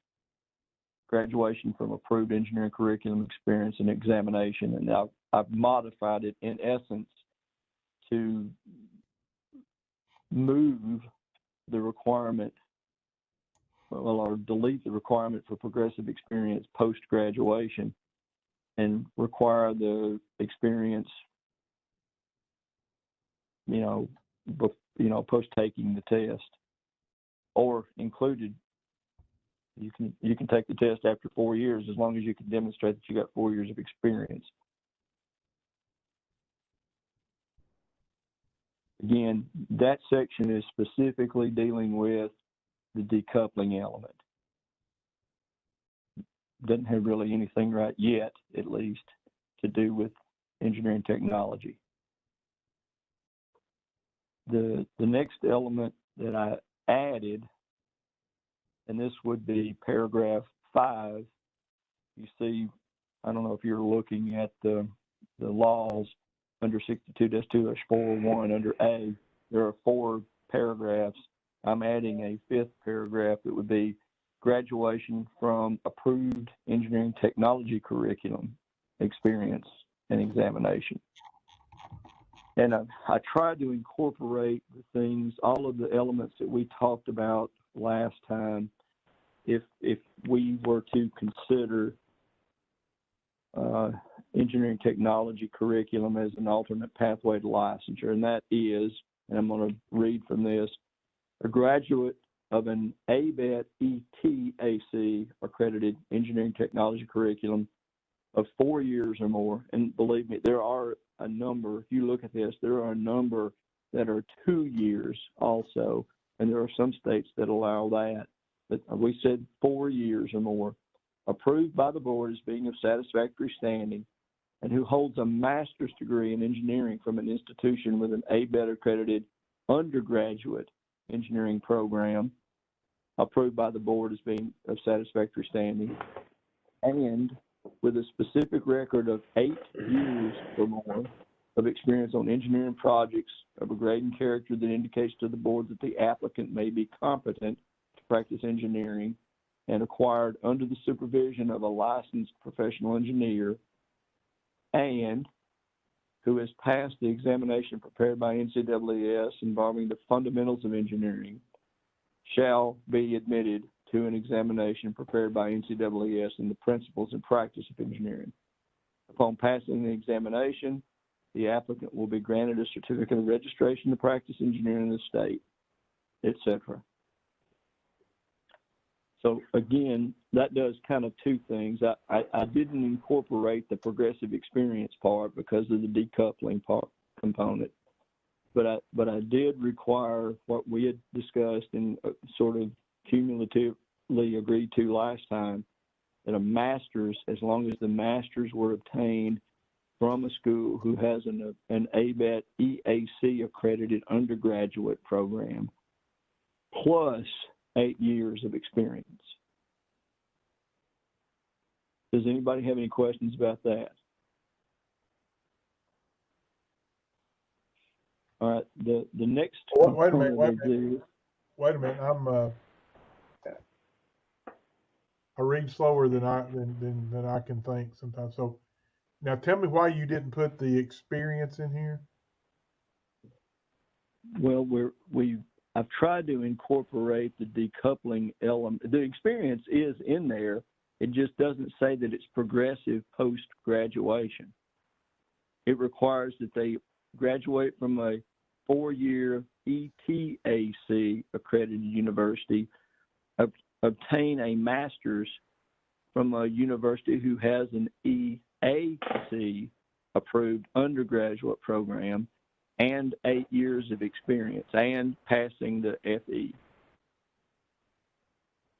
graduation from approved engineering curriculum, experience, and examination. And now I've modified it in essence to move the requirement, or delete the requirement for progressive experience post-graduation and require the experience, post taking the test, or included. You can take the test after 4 years as long as you can demonstrate that you got 4 years of experience. Again, that section is specifically dealing with the decoupling element. Doesn't have really anything right yet, at least, to do with engineering technology. The next element that I added, and this would be paragraph 5. You see, I don't know if you're looking at the laws under 62-2-401 under A. There are 4 paragraphs. I'm adding a 5th paragraph that would be graduation from approved engineering technology curriculum, experience, and examination. And I tried to incorporate the things, all of the elements that we talked about last time, if we were to consider engineering technology curriculum as an alternate pathway to licensure. And that is, and I'm going to read from this, a graduate of an ABET ETAC accredited engineering technology curriculum of 4 years or more. And believe me, there are a number, if you look at this, there are a number that are 2 years also, and there are some states that allow that. But we said 4 years or more, approved by the board as being of satisfactory standing, and who holds a master's degree in engineering from an institution with an ABET accredited undergraduate engineering program, approved by the board as being of satisfactory standing, and with a specific record of 8 years or more of experience on engineering projects of a grade and character that indicates to the board that the applicant may be competent to practice engineering and acquired under the supervision of a licensed professional engineer, and who has passed the examination prepared by NCAAS involving the fundamentals of engineering, shall be admitted to an examination prepared by NCAAS in the principles and practice of engineering. Upon passing the examination, the applicant will be granted a certificate of registration to practice engineering in the state, etc. So again, that does kind of two things. I didn't incorporate the progressive experience part because of the decoupling part component, but I did require what we had discussed and sort of cumulatively agreed to last time, that a master's, as long as the master's were obtained from a school who has an ABET EAC accredited undergraduate program, plus 8 years of experience. Does anybody have any questions about that? All right, the next Wait a minute. component I read slower than I can think sometimes. So now tell me why you didn't put the experience in here. Well, I've tried to incorporate the decoupling element. The experience is in there. It just doesn't say that it's progressive post-graduation. It requires that they graduate from a 4-year ETAC accredited university, obtain a master's from a university who has an EAC approved undergraduate program, and 8 years of experience and passing the FE.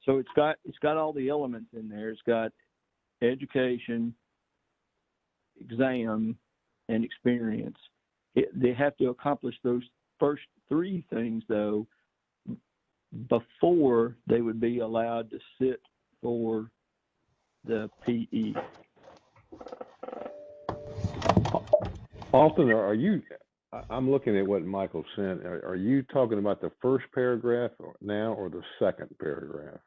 So it's got all the elements in there. It's got education, exam, and experience. They have to accomplish those first 3 things though before they would be allowed to sit for the PE. Austin, I'm looking at what Michael sent. Are you talking about the first paragraph now or the second paragraph?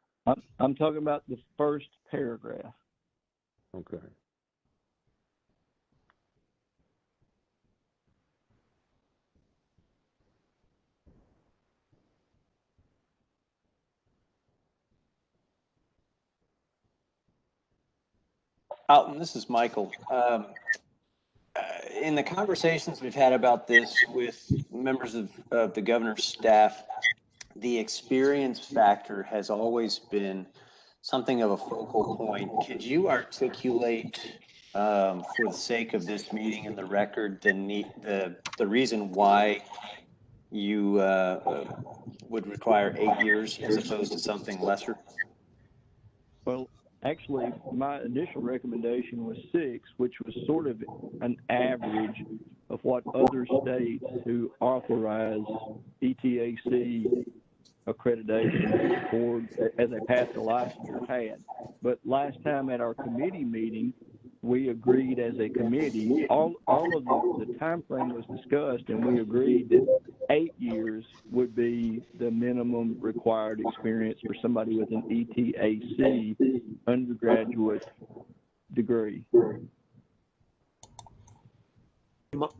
I'm talking about the first paragraph. Okay. Alton, this is Michael. In the conversations we've had about this with members of the governor's staff, the experience factor has always been something of a focal point. Could you articulate, for the sake of this meeting and the record, the reason why you would require 8 years as opposed to something lesser? Well, actually, my initial recommendation was 6, which was sort of an average of what other states who authorize ETAC accreditation for as a path to licensure had. But last time at our committee meeting, we agreed as a committee, all of the time frame was discussed, and we agreed that 8 years would be the minimum required experience for somebody with an ETAC undergraduate degree.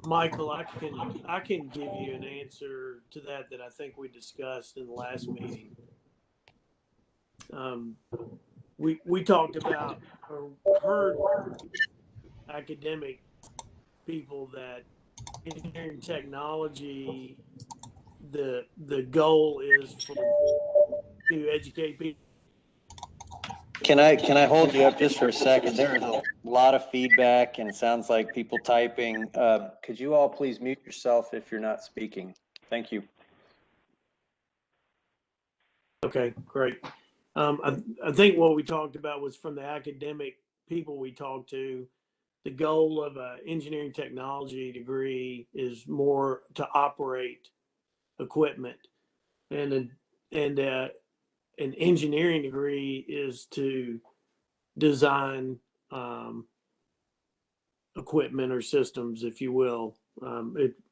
Michael, I can give you an answer to that I think we discussed in the last meeting. We talked about or heard academic people that engineering technology, the goal is for to educate people. Can I hold you up just for a second? There is a lot of feedback and it sounds like people typing. Could you all please mute yourself if you're not speaking? Thank you. Okay, great. I think what we talked about was from the academic people we talked to, the goal of an engineering technology degree is more to operate equipment, and an engineering degree is to design equipment or systems, if you will.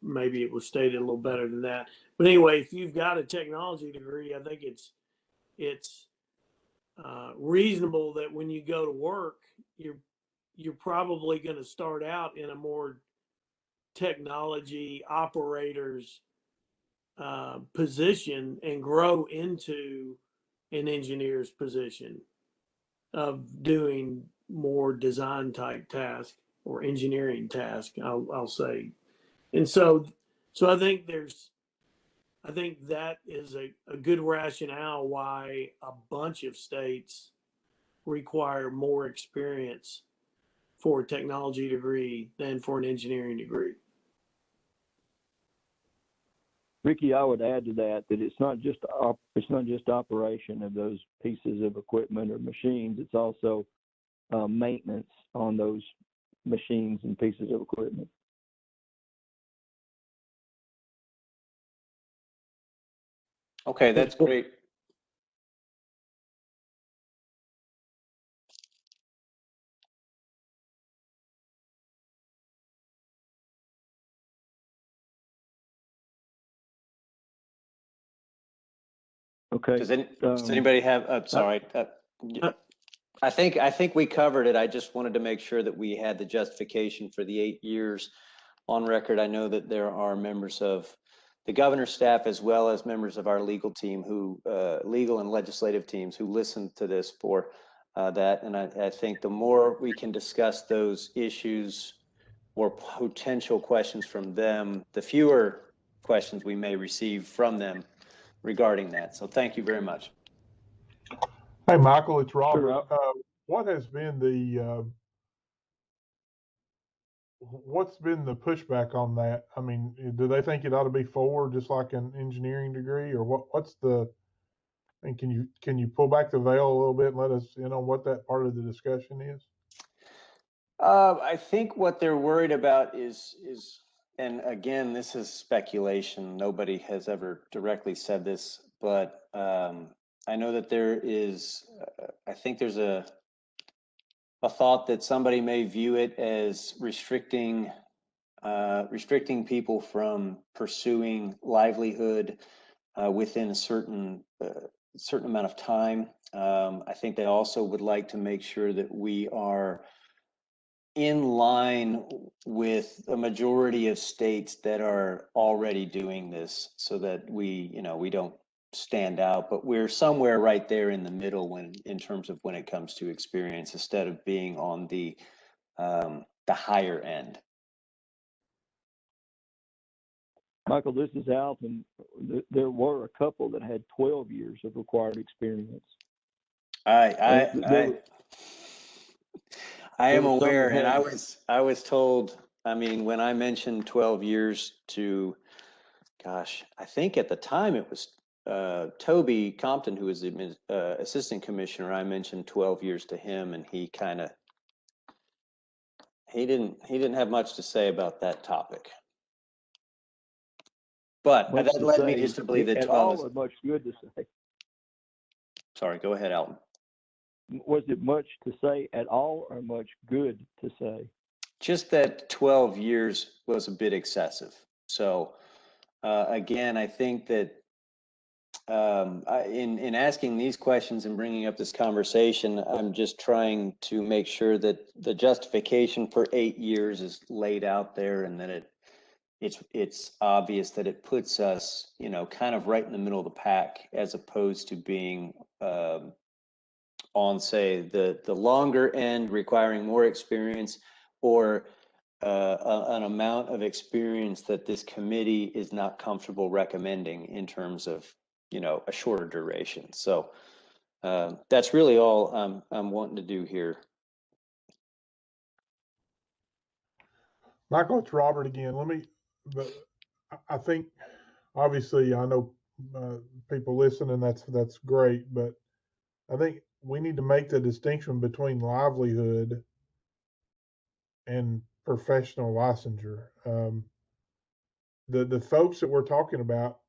Maybe it was stated a little better than that. But anyway, if you've got a technology degree, I think it's reasonable that when you go to work, you're probably going to start out in a more technology operators position and grow into an engineer's position of doing more design type task or engineering task, I'll say. And so I think that is a good rationale why a bunch of states require more experience for a technology degree than for an engineering degree. Ricky, I would add to that it's not just operation of those pieces of equipment or machines. It's also maintenance on those machines and pieces of equipment. Okay, that's great. Okay. Does anybody have, sorry. I think we covered it. I just wanted to make sure that we had the justification for the 8 years on record. I know that there are members of the governor's staff as well as members of our legal team legal and legislative teams who listen to this for that. And I think the more we can discuss those issues or potential questions from them, the fewer questions we may receive from them regarding that. So thank you very much. Hey, Michael, it's Robert. Sure. What has been what's been the pushback on that? I mean, do they think it ought to be 4, just like an engineering degree, or what's the? And can you pull back the veil a little bit and let us in on what that part of the discussion is? I think what they're worried about is, and again, this is speculation. Nobody has ever directly said this, but I know that there is, I think there's a thought that somebody may view it as restricting people from pursuing livelihood within a certain amount of time. I think they also would like to make sure that we are in line with a majority of states that are already doing this, so that we don't stand out, but we're somewhere right there in the middle in terms of when it comes to experience, instead of being on the higher end. Michael, this is Alton. There were a couple that had 12 years of required experience. I am aware, and I was told, I mean, when I mentioned 12 years to, gosh, I think at the time it was Toby Compton, who was the assistant commissioner. I mentioned 12 years to him, and he didn't have much to say about that topic. But that led me just to believe that 12 is much good to say. Sorry, go ahead, Alton. Was it much to say at all, or much good to say? Just that 12 years was a bit excessive. So again, I think that in asking these questions and bringing up this conversation, I'm just trying to make sure that the justification for 8 years is laid out there, and that it's obvious that it puts us, kind of right in the middle of the pack, as opposed to being on, say, the longer end, requiring more experience, or an amount of experience that this committee is not comfortable recommending in terms of a shorter duration. So that's really all I'm wanting to do here. Michael, it's Robert again. I think, obviously, I know people listening, that's great, but I think we need to make the distinction between livelihood and professional licensure. The folks that we're talking about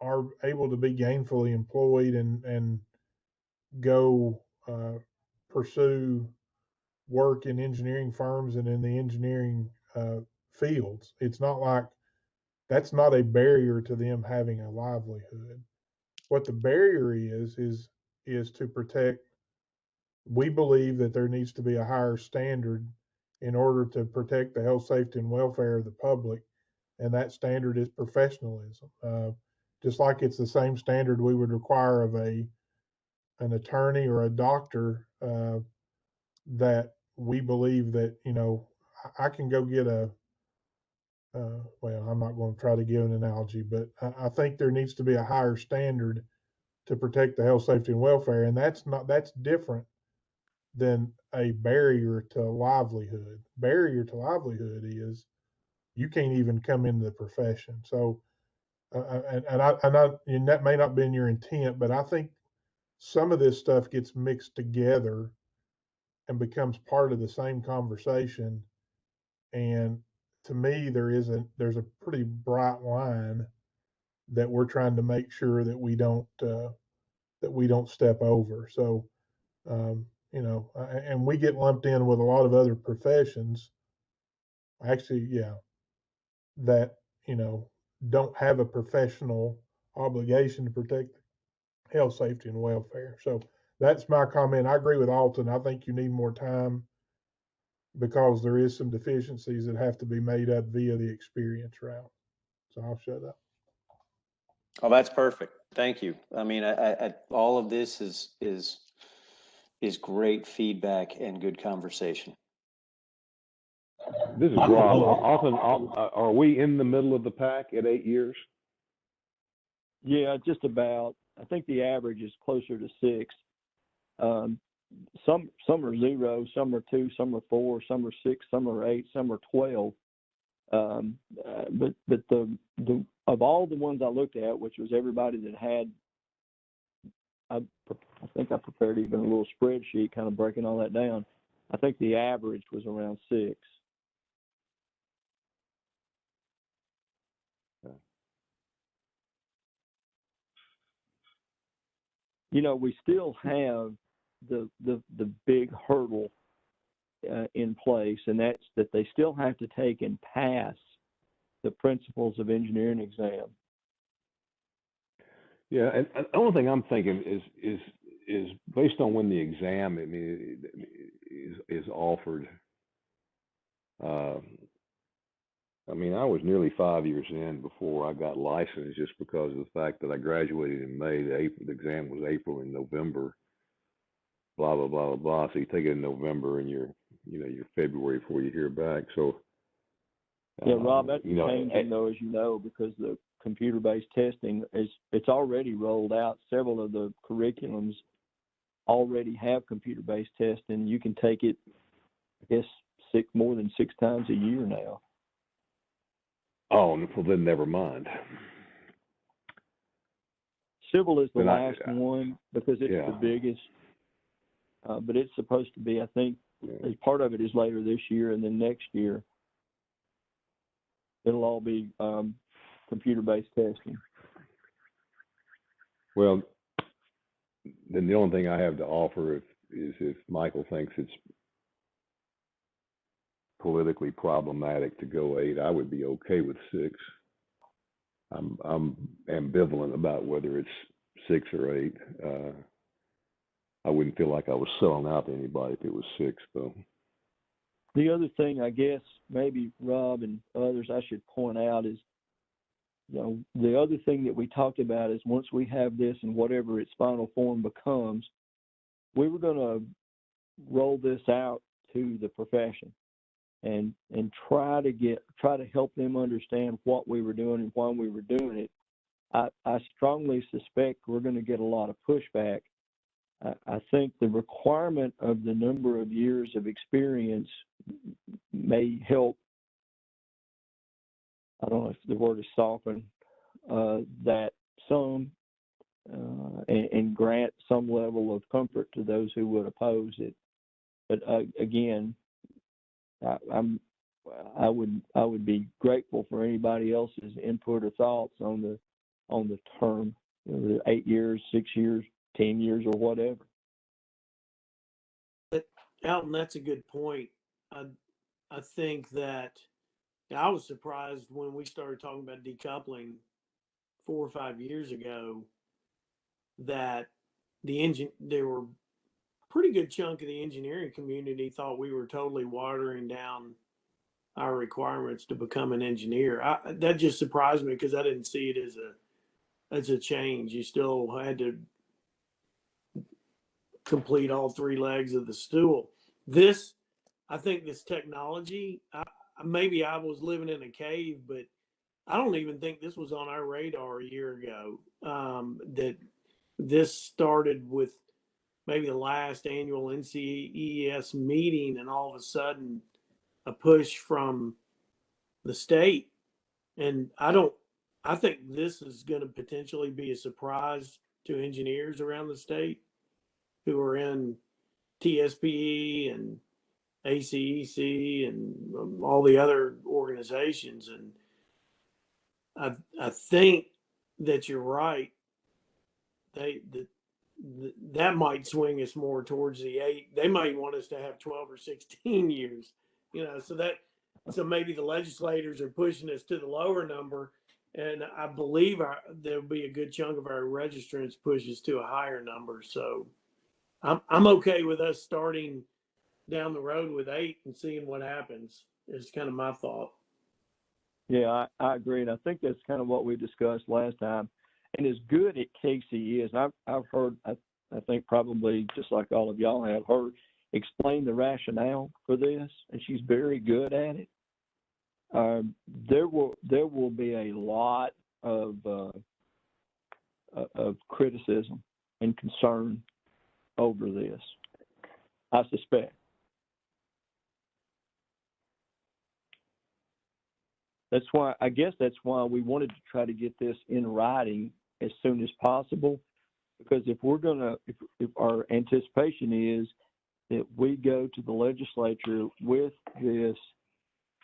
are able to be gainfully employed and go pursue work in engineering firms and in the engineering fields. It's not like that's not a barrier to them having a livelihood. What the barrier is to protect. We believe that there needs to be a higher standard in order to protect the health, safety, and welfare of the public, and that standard is professionalism. Just like it's the same standard we would require of an attorney or a doctor, that we believe that I can go get well, I'm not going to try to give an analogy, but I think there needs to be a higher standard to protect the health, safety, and welfare, and that's different than a barrier to livelihood. Barrier to livelihood is you can't even come into the profession. So, and that may not be in your intent, but I think some of this stuff gets mixed together and becomes part of the same conversation. And to me, there's a pretty bright line that we're trying to make sure that we don't step over. So, and we get lumped in with a lot of other professions. Actually, yeah, that don't have a professional obligation to protect health, safety, and welfare. So that's my comment. I agree with Alton. I think you need more time because there is some deficiencies that have to be made up via the experience route. So I'll shut up. Oh, that's perfect. Thank you. I mean, all of this is great feedback and good conversation. This is Rob. Often, are we in the middle of the pack at 8 years? Yeah, just about. I think the average is closer to 6. Some are 0, some are 2, some are 4, some are 6, some are 8, some are 12. But the of all the ones I looked at, which was everybody that had, I think I prepared even a little spreadsheet kind of breaking all that down. I think the average was around 6. We still have the big hurdle in place, and that's that they still have to take and pass the principles of engineering exam. Yeah, and the only thing I'm thinking is based on when the exam is offered. I was nearly 5 years in before I got licensed, just because of the fact that I graduated in May. The exam was April and November. Blah blah blah blah blah. So you take it in November, and you're February before you hear back. So yeah, Rob, that's changing though, as you know, because the computer-based testing it's already rolled out. Several of the curriculums already have computer-based testing. You can take it, I guess, more than 6 times a year now. Oh, well then never mind. Civil is the last one because it's the biggest, but it's supposed to be, I think, as part of it is later this year, and then next year it'll all be computer-based testing. Well, then the only thing I have to offer is if Michael thinks it's politically problematic to go 8, I would be okay with 6. I'm ambivalent about whether it's 6 or 8. I wouldn't feel like I was selling out to anybody if it was 6, though. The other thing, I guess, maybe Rob and others I should point out is, the other thing that we talked about is once we have this in whatever its final form becomes, we were going to roll this out to the profession and try to help them understand what we were doing and why we were doing it. I strongly suspect we're going to get a lot of pushback. I think the requirement of the number of years of experience may help. I don't know if the word is soften that some and grant some level of comfort to those who would oppose it. But again, I would be grateful for anybody else's input or thoughts on the term, 8 years, 6 years, 10 years, or whatever. Alton, that's a good point. I think that I was surprised when we started talking about decoupling 4 or 5 years ago that there were pretty good chunk of the engineering community thought we were totally watering down our requirements to become an engineer. That just surprised me because I didn't see it as a change. You still had to complete all 3 legs of the stool. I think this technology, maybe I was living in a cave, but I don't even think this was on our radar a year ago. That this started with maybe the last annual NCEES meeting, and all of a sudden a push from the state. And I think this is going to potentially be a surprise to engineers around the state who are in TSPE and ACEC and all the other organizations. And I think that you're right. That might swing us more towards the 8. They might want us to have 12 or 16 years, so maybe the legislators are pushing us to the lower number. And I believe there'll be a good chunk of our registrants pushes to a higher number. So I'm okay with us starting down the road with 8 and seeing what happens is kind of my thought. Yeah, I agree. And I think that's kind of what we discussed last time. And as good at Casey is, I've heard, I think probably just like all of y'all have heard, explain the rationale for this, and she's very good at it. There will be a lot of criticism and concern over this, I suspect. I guess that's why we wanted to try to get this in writing as soon as possible, because if our anticipation is that we go to the legislature with this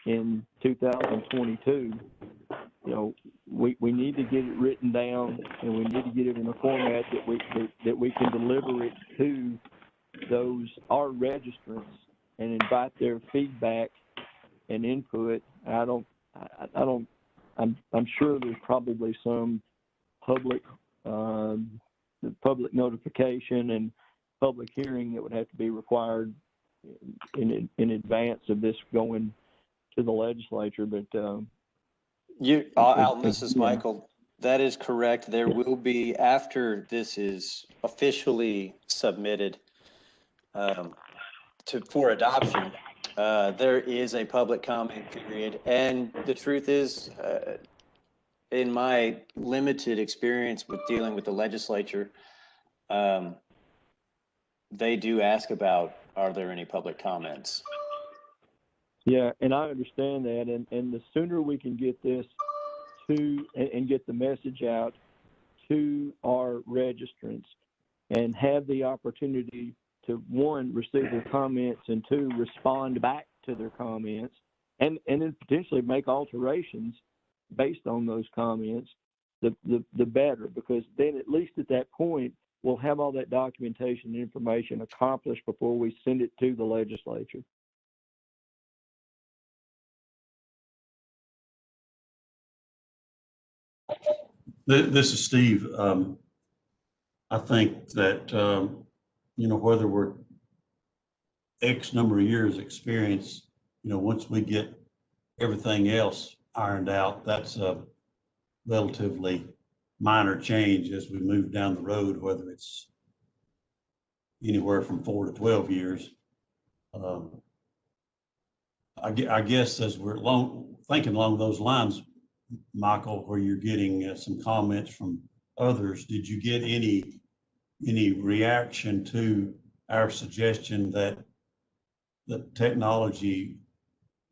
in 2022, we need to get it written down, and we need to get it in a format that we can deliver it to our registrants and invite their feedback and input. I'm sure there's probably some public notification and public hearing that would have to be required in advance of this going to the legislature. But Alton, this is Michael. That is correct. There will be, after this is officially submitted for adoption, there is a public comment period. And the truth is, in my limited experience with dealing with the legislature, they do ask about, are there any public comments? Yeah, and I understand that. And the sooner we can get this and get the message out to our registrants and have the opportunity to, 1, receive their comments, and 2, respond back to their comments, and then potentially make alterations based on those comments, the better, because then at least at that point, we'll have all that documentation and information accomplished before we send it to the legislature. This is Steve. I think that, whether we're X number of years experience, once we get everything else ironed out, that's a relatively minor change as we move down the road, whether it's anywhere from 4 to 12 years. I guess as we're thinking along those lines, Michael, where you're getting some comments from others, did you get any reaction to our suggestion that the technology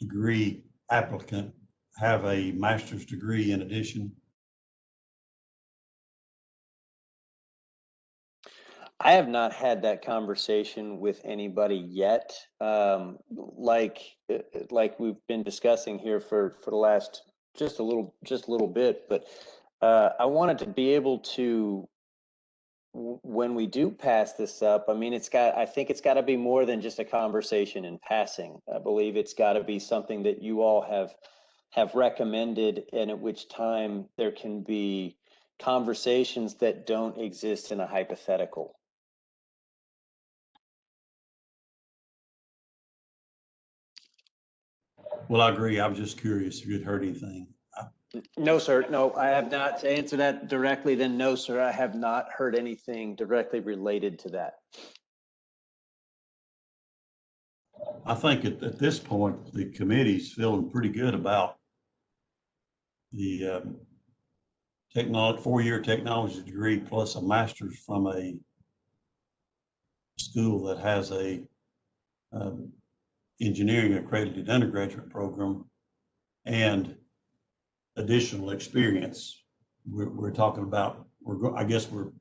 degree applicant have a master's degree in addition? I have not had that conversation with anybody yet. Like we've been discussing here for the last just a little bit, but I wanted to be able to, when we do pass this up, I mean, I think it's got to be more than just a conversation in passing. I believe it's got to be something that you all have recommended, and at which time there can be conversations that don't exist in a hypothetical. Well, I agree. I was just curious if you'd heard anything. No, sir. No, I have not. To answer that directly, then no, sir. I have not heard anything directly related to that. I think at this point, the committee's feeling pretty good about the four-year technology degree plus a master's from a school that has a engineering accredited undergraduate program and additional experience. We're talking about, I guess we're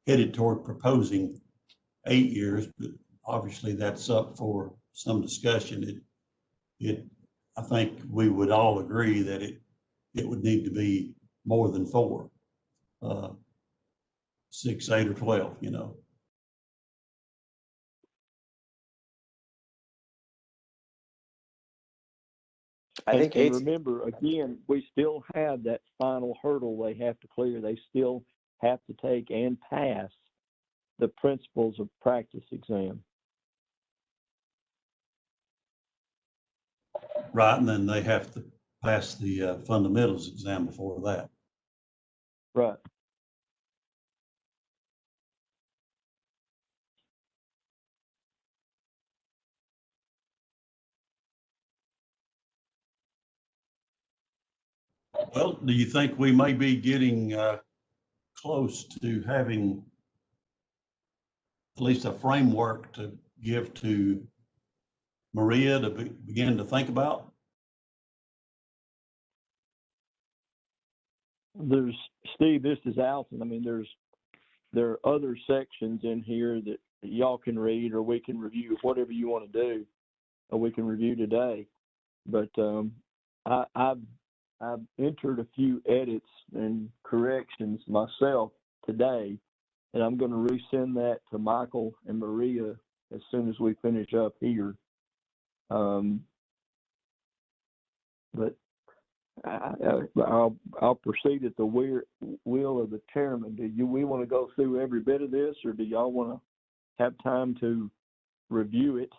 headed toward proposing 8 years, but obviously that's up for some discussion. I think we would all agree that it would need to be more than 4, 6, 8, or 12, you know. I think and remember, again, we still have that final hurdle they have to clear. They still have to take and pass the principles of practice exam. Right, and then they have to pass the fundamentals exam before that. Right. Well, do you think we may be getting close to having at least a framework to give to Maria to begin to think about? Steve, this is Alton. I mean, there are other sections in here that y'all can read, or we can review, whatever you want to do, or we can review today. But I've entered a few edits and corrections myself today, and I'm going to resend that to Michael and Maria as soon as we finish up here. But I'll proceed at the will of the chairman. We want to go through every bit of this, or do y'all want to have time to review it,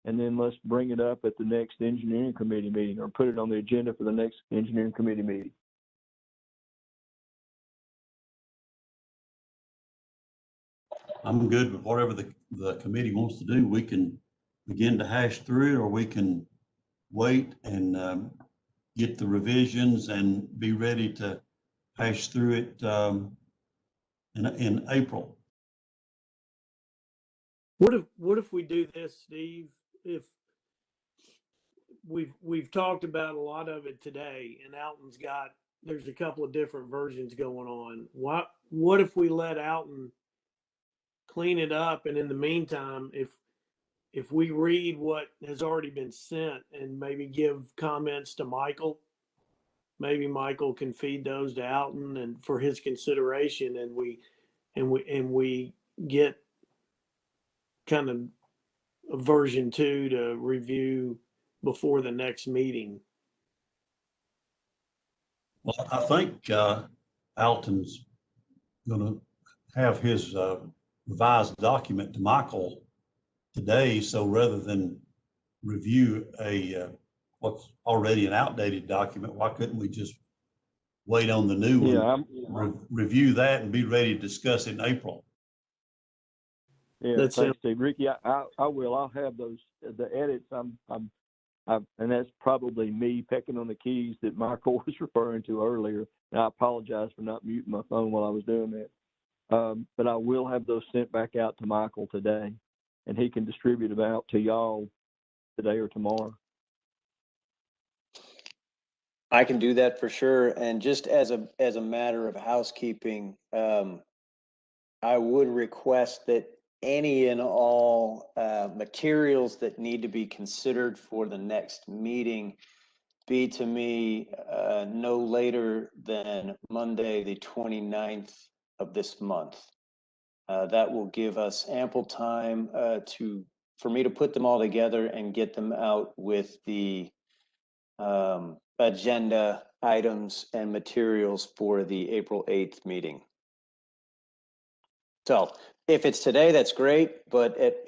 and then let's bring it up at the next engineering committee meeting, or put it on the agenda for the next engineering committee meeting? I'm good with whatever the committee wants to do. We can begin to hash through it, or we can wait and get the revisions and be ready to hash through it in April. What if we do this, Steve? If we've talked about a lot of it today, and Alton's there's a couple of different versions going on. What if we let Alton clean it up, and in the meantime, if we read what has already been sent and maybe give comments to Michael, maybe Michael can feed those to Alton and for his consideration, and we get kind of a version 2 to review before the next meeting. Well, I think Alton's going to have his revised document to Michael today. So rather than review what's already an outdated document, why couldn't we just wait on the new one, review that, and be ready to discuss it in April? Yeah, thanks, Steve. Ricky, I will. I'll have the edits. I'm and that's probably me pecking on the keys that Michael was referring to earlier. And I apologize for not muting my phone while I was doing that. But I will have those sent back out to Michael today, and he can distribute them out to y'all today or tomorrow. I can do that for sure. And just as a matter of housekeeping, I would request that any and all materials that need to be considered for the next meeting be to me no later than Monday, the 29th of this month. That will give us ample time for me to put them all together and get them out with the agenda items and materials for the April 8th meeting. So if it's today, that's great, but at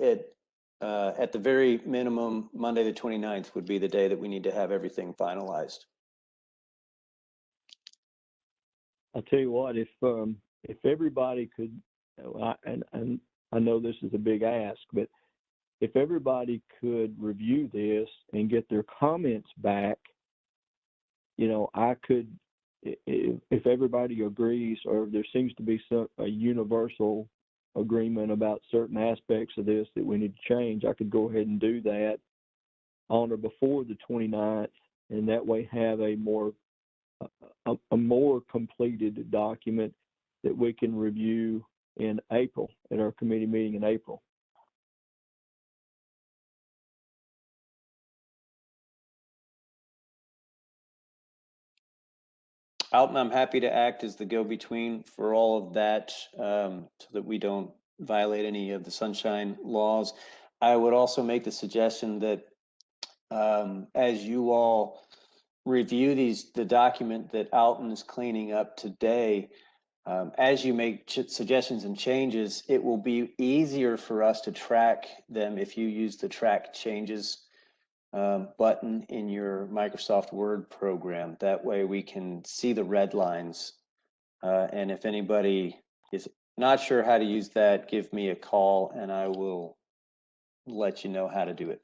the very minimum, Monday the 29th would be the day that we need to have everything finalized. I'll tell you what, if everybody could, and I know this is a big ask, but if everybody could review this and get their comments back, I could, if everybody agrees, or there seems to be a universal agreement about certain aspects of this that we need to change, I could go ahead and do that on or before the 29th, and that way have a more completed document that we can review in April at our committee meeting in April. Alton, I'm happy to act as the go-between for all of that, so that we don't violate any of the sunshine laws. I would also make the suggestion that as you all review the document that Alton is cleaning up today, as you make suggestions and changes, it will be easier for us to track them if you use the track changes button in your Microsoft Word program. That way we can see the red lines. And if anybody is not sure how to use that, give me a call and I will let you know how to do it.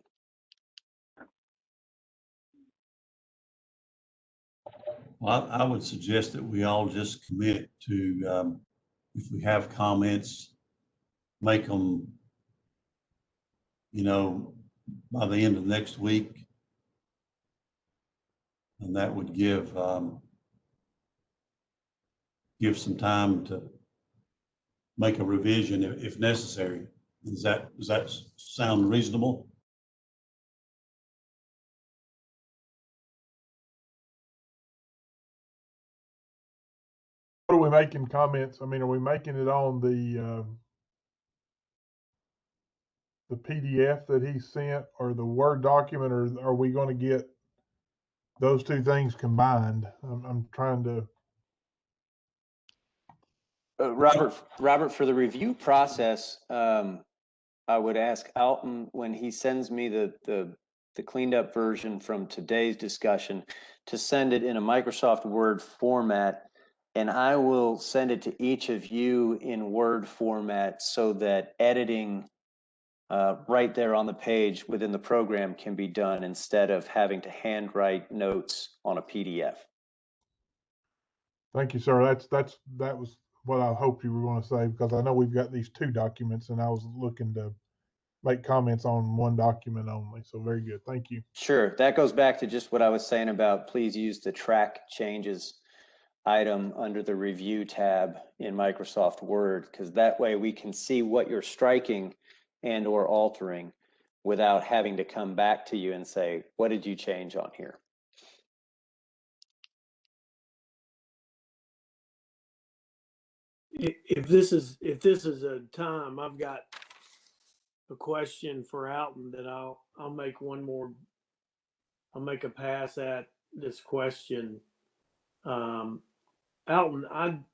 Well, I would suggest that we all just commit to, if we have comments, make them, by the end of next week. And that would give some time to make a revision if necessary. Does that sound reasonable? What are we making comments? I mean, are we making it on the PDF that he sent or the Word document, or are we going to get those two things combined? I'm trying to. Robert, for the review process, I would ask Alton when he sends me the cleaned up version from today's discussion to send it in a Microsoft Word format, and I will send it to each of you in Word format so that editing right there on the page within the program can be done instead of having to handwrite notes on a PDF. Thank you, sir. That was what I hoped you were going to say, because I know we've got these two documents and I was looking to make comments on one document only. So very good. Thank you. Sure. That goes back to just what I was saying about please use the track changes item under the review tab in Microsoft Word, because that way we can see what you're striking and or altering without having to come back to you and say, what did you change on here? If this is a time, I've got a question for Alton that I'll make I'll make a pass at this question. Alton, I'm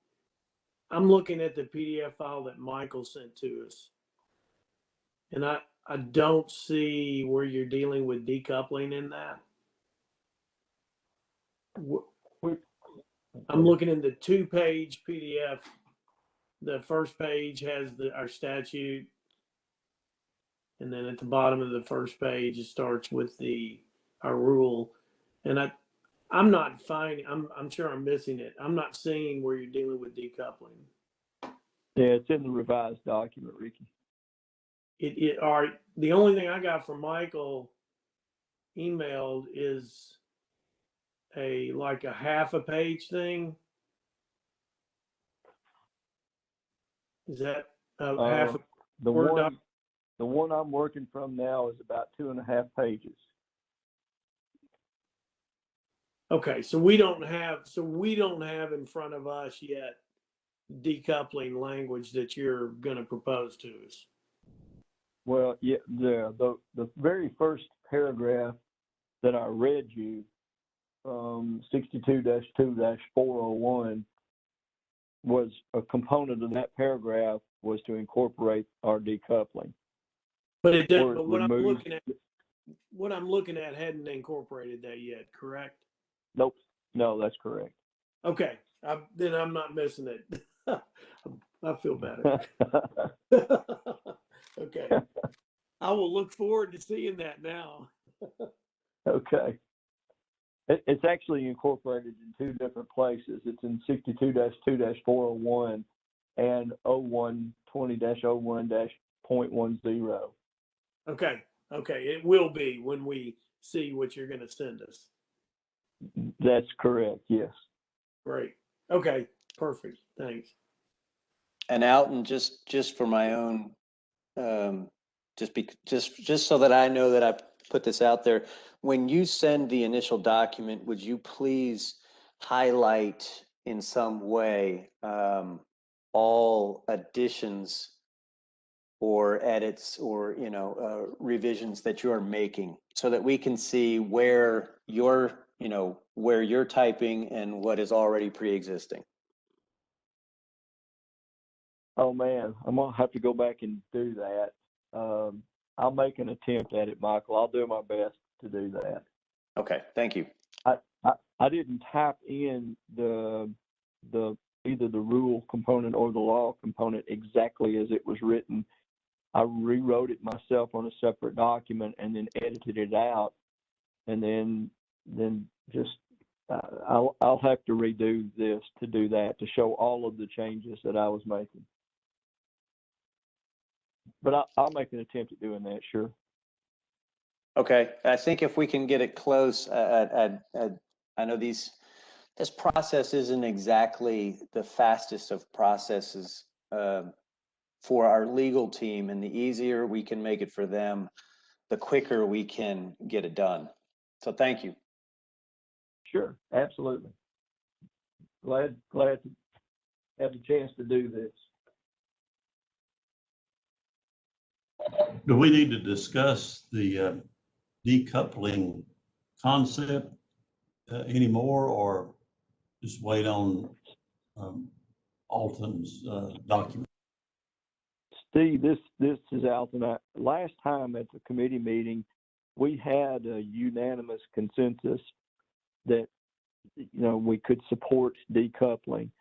looking at the PDF file that Michael sent to us, and I don't see where you're dealing with decoupling in that. I'm looking in the 2-page PDF. The first page has our statute, and then at the bottom of the first page, it starts with the our rule. And I'm not finding, I'm sure I'm missing it. I'm not seeing where you're dealing with decoupling. Yeah, it's in the revised document, Ricky. The only thing I got from Michael emailed is like a half a page thing. Is that half a the Word one doc? the one I'm working from now is about 2.5 pages. Okay, so we don't have in front of us yet decoupling language that you're going to propose to us. Well, yeah, the very first paragraph that I read you, 62-2-401, was a component of that paragraph was to incorporate our decoupling. But it doesn't. Or But remove. what I'm looking at hadn't incorporated that yet. Correct? Nope. No, that's correct. Okay. Then I'm not missing it. I feel better. Okay. I will look forward to seeing that now. Okay. It's actually incorporated in two different places. It's in 62-2-401 and 0120-01-.10. Okay. Okay. It will be when we see what you're going to send us. That's correct. Yes. Great. Okay. Perfect. Thanks. And Alton, just for my own, just so that I know that I put this out there, when you send the initial document, would you please highlight in some way all additions or edits or revisions that you are making, so that we can see where you're typing and what is already pre-existing? Oh man, I'm gonna have to go back and do that. I'll make an attempt at it, Michael. I'll do my best to do that. Okay, thank you. I didn't type in the either the rule component or the law component exactly as it was written. I rewrote it myself on a separate document and then edited it out, and then just I'll have to redo this to do that, to show all of the changes that I was making. But I'll make an attempt at doing that, sure. Okay, I think if we can get it close, I know this process isn't exactly the fastest of processes for our legal team, and the easier we can make it for them, the quicker we can get it done. So thank you. Sure, absolutely. Glad to have the chance to do this. Do we need to discuss the decoupling concept anymore, or just wait on Alton's document? Steve, this is Alton. Last time at the committee meeting, we had a unanimous consensus that we could support decoupling,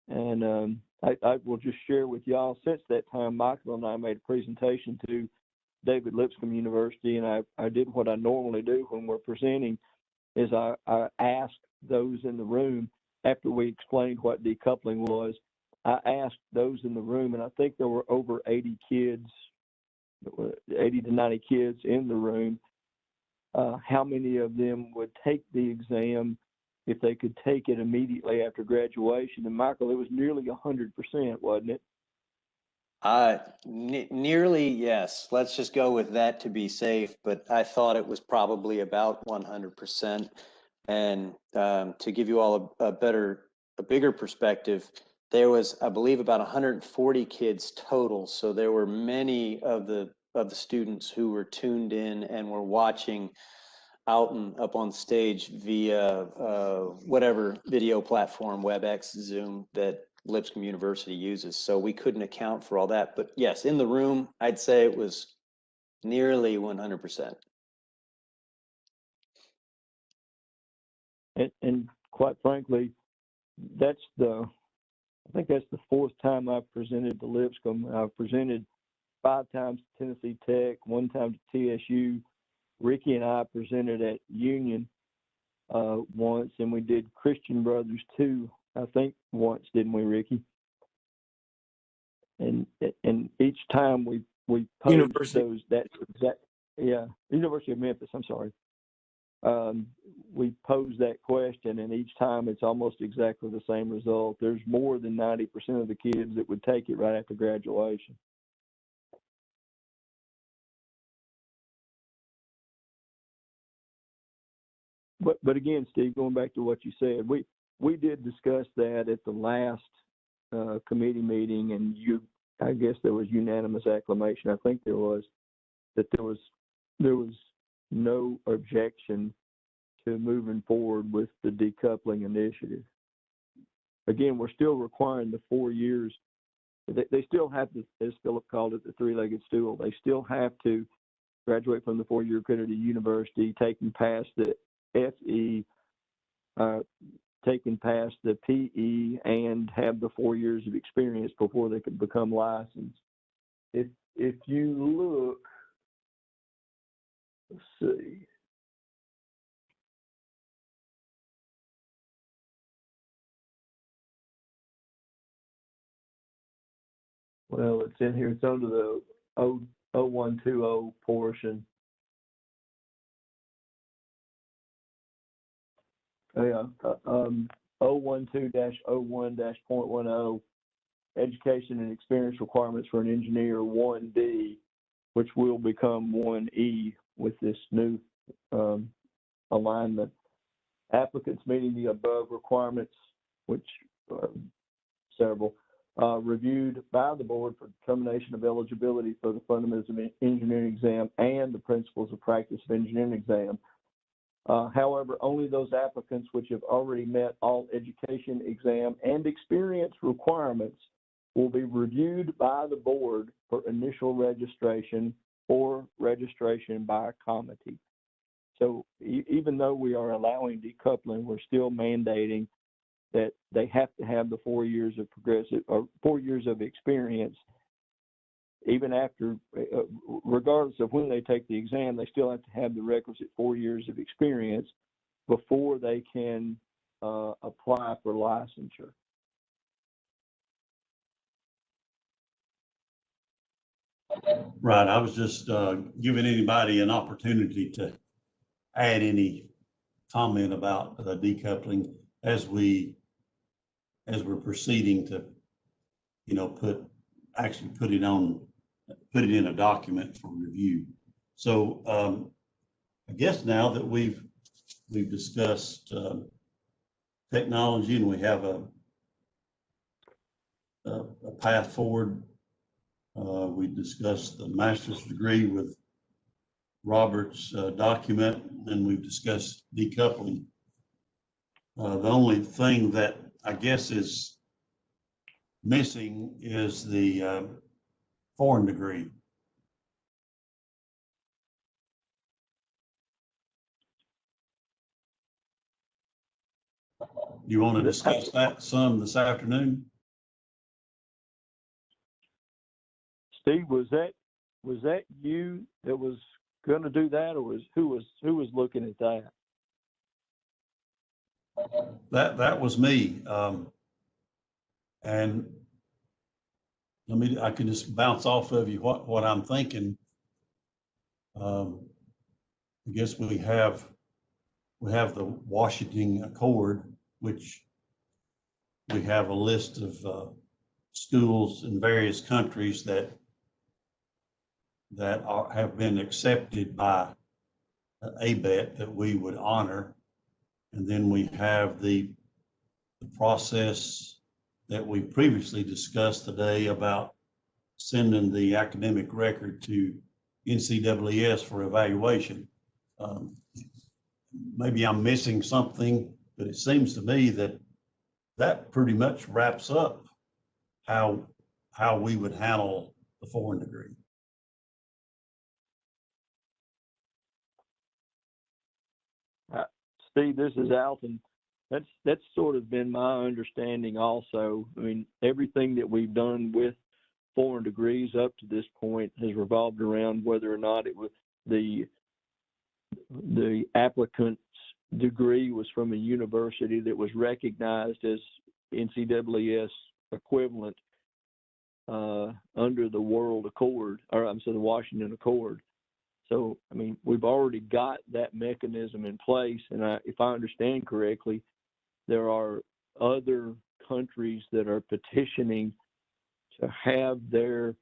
and I will just share with y'all. Since that time, Michael and I made a presentation to David Lipscomb University, and I did what I normally do when we're presenting, is I asked those in the room, after we explained what decoupling was, I asked those in the room, and I think there were over 80 kids, 80 to 90 kids in the room, how many of them would take the exam if they could take it immediately after graduation. And Michael, it was nearly 100%, wasn't it? Nearly, yes. Let's just go with that to be safe, but I thought it was probably about 100%. And to give you all a bigger perspective, there was, I believe, about 140 kids total. So there were many of the students who were tuned in and were watching Alton up on stage via whatever video platform, WebEx, Zoom, that Lipscomb University uses. So we couldn't account for all that. But yes, in the room, I'd say it was nearly 100%. And quite frankly, I think that's the fourth time I've presented to Lipscomb. I've presented 5 times to Tennessee Tech, 1 time to TSU, Ricky and I presented at Union once, and we did Christian Brothers too, I think once, didn't we, Ricky? And each time we posed University. those, that exact, yeah, University of Memphis, I'm sorry. We posed that question, and each time it's almost exactly the same result. There's more than 90% of the kids that would take it right after graduation. But again, Steve, going back to what you said, we did discuss that at the last committee meeting, and I guess there was unanimous acclamation. I think there was no objection to moving forward with the decoupling initiative. Again, we're still requiring the 4 years. They still have to, as Philip called it, the three-legged stool. They still have to graduate from the 4-year accredited university, taking past the FE, taking past the PE, and have the 4 years of experience before they could become licensed. If you look, let's see. Well, it's in here. It's under the 0120 portion. Yeah, 012-01-.10, education and experience requirements for an engineer 1D, which will become 1E with this new alignment. Applicants meeting the above requirements, which several, reviewed by the board for determination of eligibility for the fundamentals of engineering exam and the principles of practice of engineering exam. However, only those applicants which have already met all education, exam, and experience requirements will be reviewed by the board for initial registration or registration by a committee. So even though we are allowing decoupling, we're still mandating that they have to have the 4 years of progressive or 4 years of experience. Even after, regardless of when they take the exam, they still have to have the requisite 4 years of experience before they can apply for licensure. Right. I was just giving anybody an opportunity to add any comment about decoupling as we're proceeding to, put it in a document for review. So I guess now that we've discussed technology and we have a path forward, we discussed the master's degree with Robert's document, and we've discussed decoupling. The only thing that I guess is missing is the foreign degree. You want to discuss that some this afternoon? Steve, was that you that was going to do that, or who was looking at that? That was me. And I can just bounce off of you what I'm thinking. I guess we have the Washington Accord, which we have a list of schools in various countries that have been accepted by ABET that we would honor. And then we have the process that we previously discussed today about sending the academic record to NCAAS for evaluation. Maybe I'm missing something, but it seems to me that pretty much wraps up how we would handle the foreign degree. Steve, this is Alton. That's sort of been my understanding also. I mean, everything that we've done with foreign degrees up to this point has revolved around whether or not it was the the applicant's degree was from a university that was recognized as NCAAS equivalent under the World Accord, or I'm sorry, the Washington Accord. So, I mean, we've already got that mechanism in place, and if I understand correctly, there are other countries that are petitioning to have their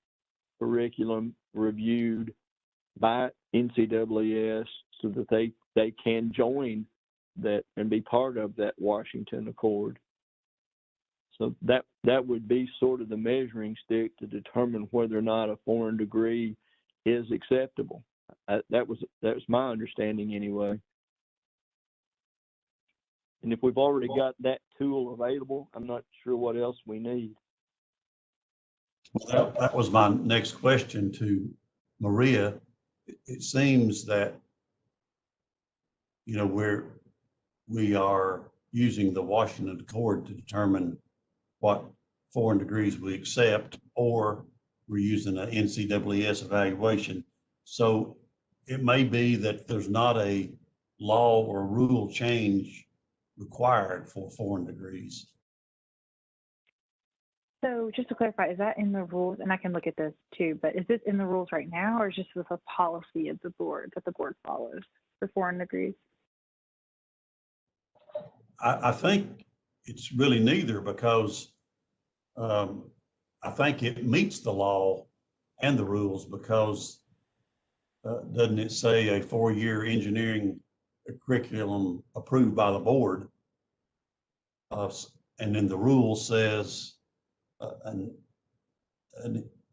curriculum reviewed by NCAAS so that they can join that and be part of that Washington Accord. So that would be sort of the measuring stick to determine whether or not a foreign degree is acceptable. That was my understanding anyway. And if we've already got that tool available, I'm not sure what else we need. Well, that was my next question to Maria. It seems that, you know, we are using the Washington Accord to determine what foreign degrees we accept, or we're using an NCAAS evaluation. So it may be that there's not a law or rule change required for foreign degrees. So just to clarify, is that in the rules? And I can look at this too, but is this in the rules right now, or is just with a policy of the board that the board follows for foreign degrees? I think it's really neither, because I think it meets the law and the rules, because doesn't it say a 4-year engineering curriculum approved by the board? And then the rule says an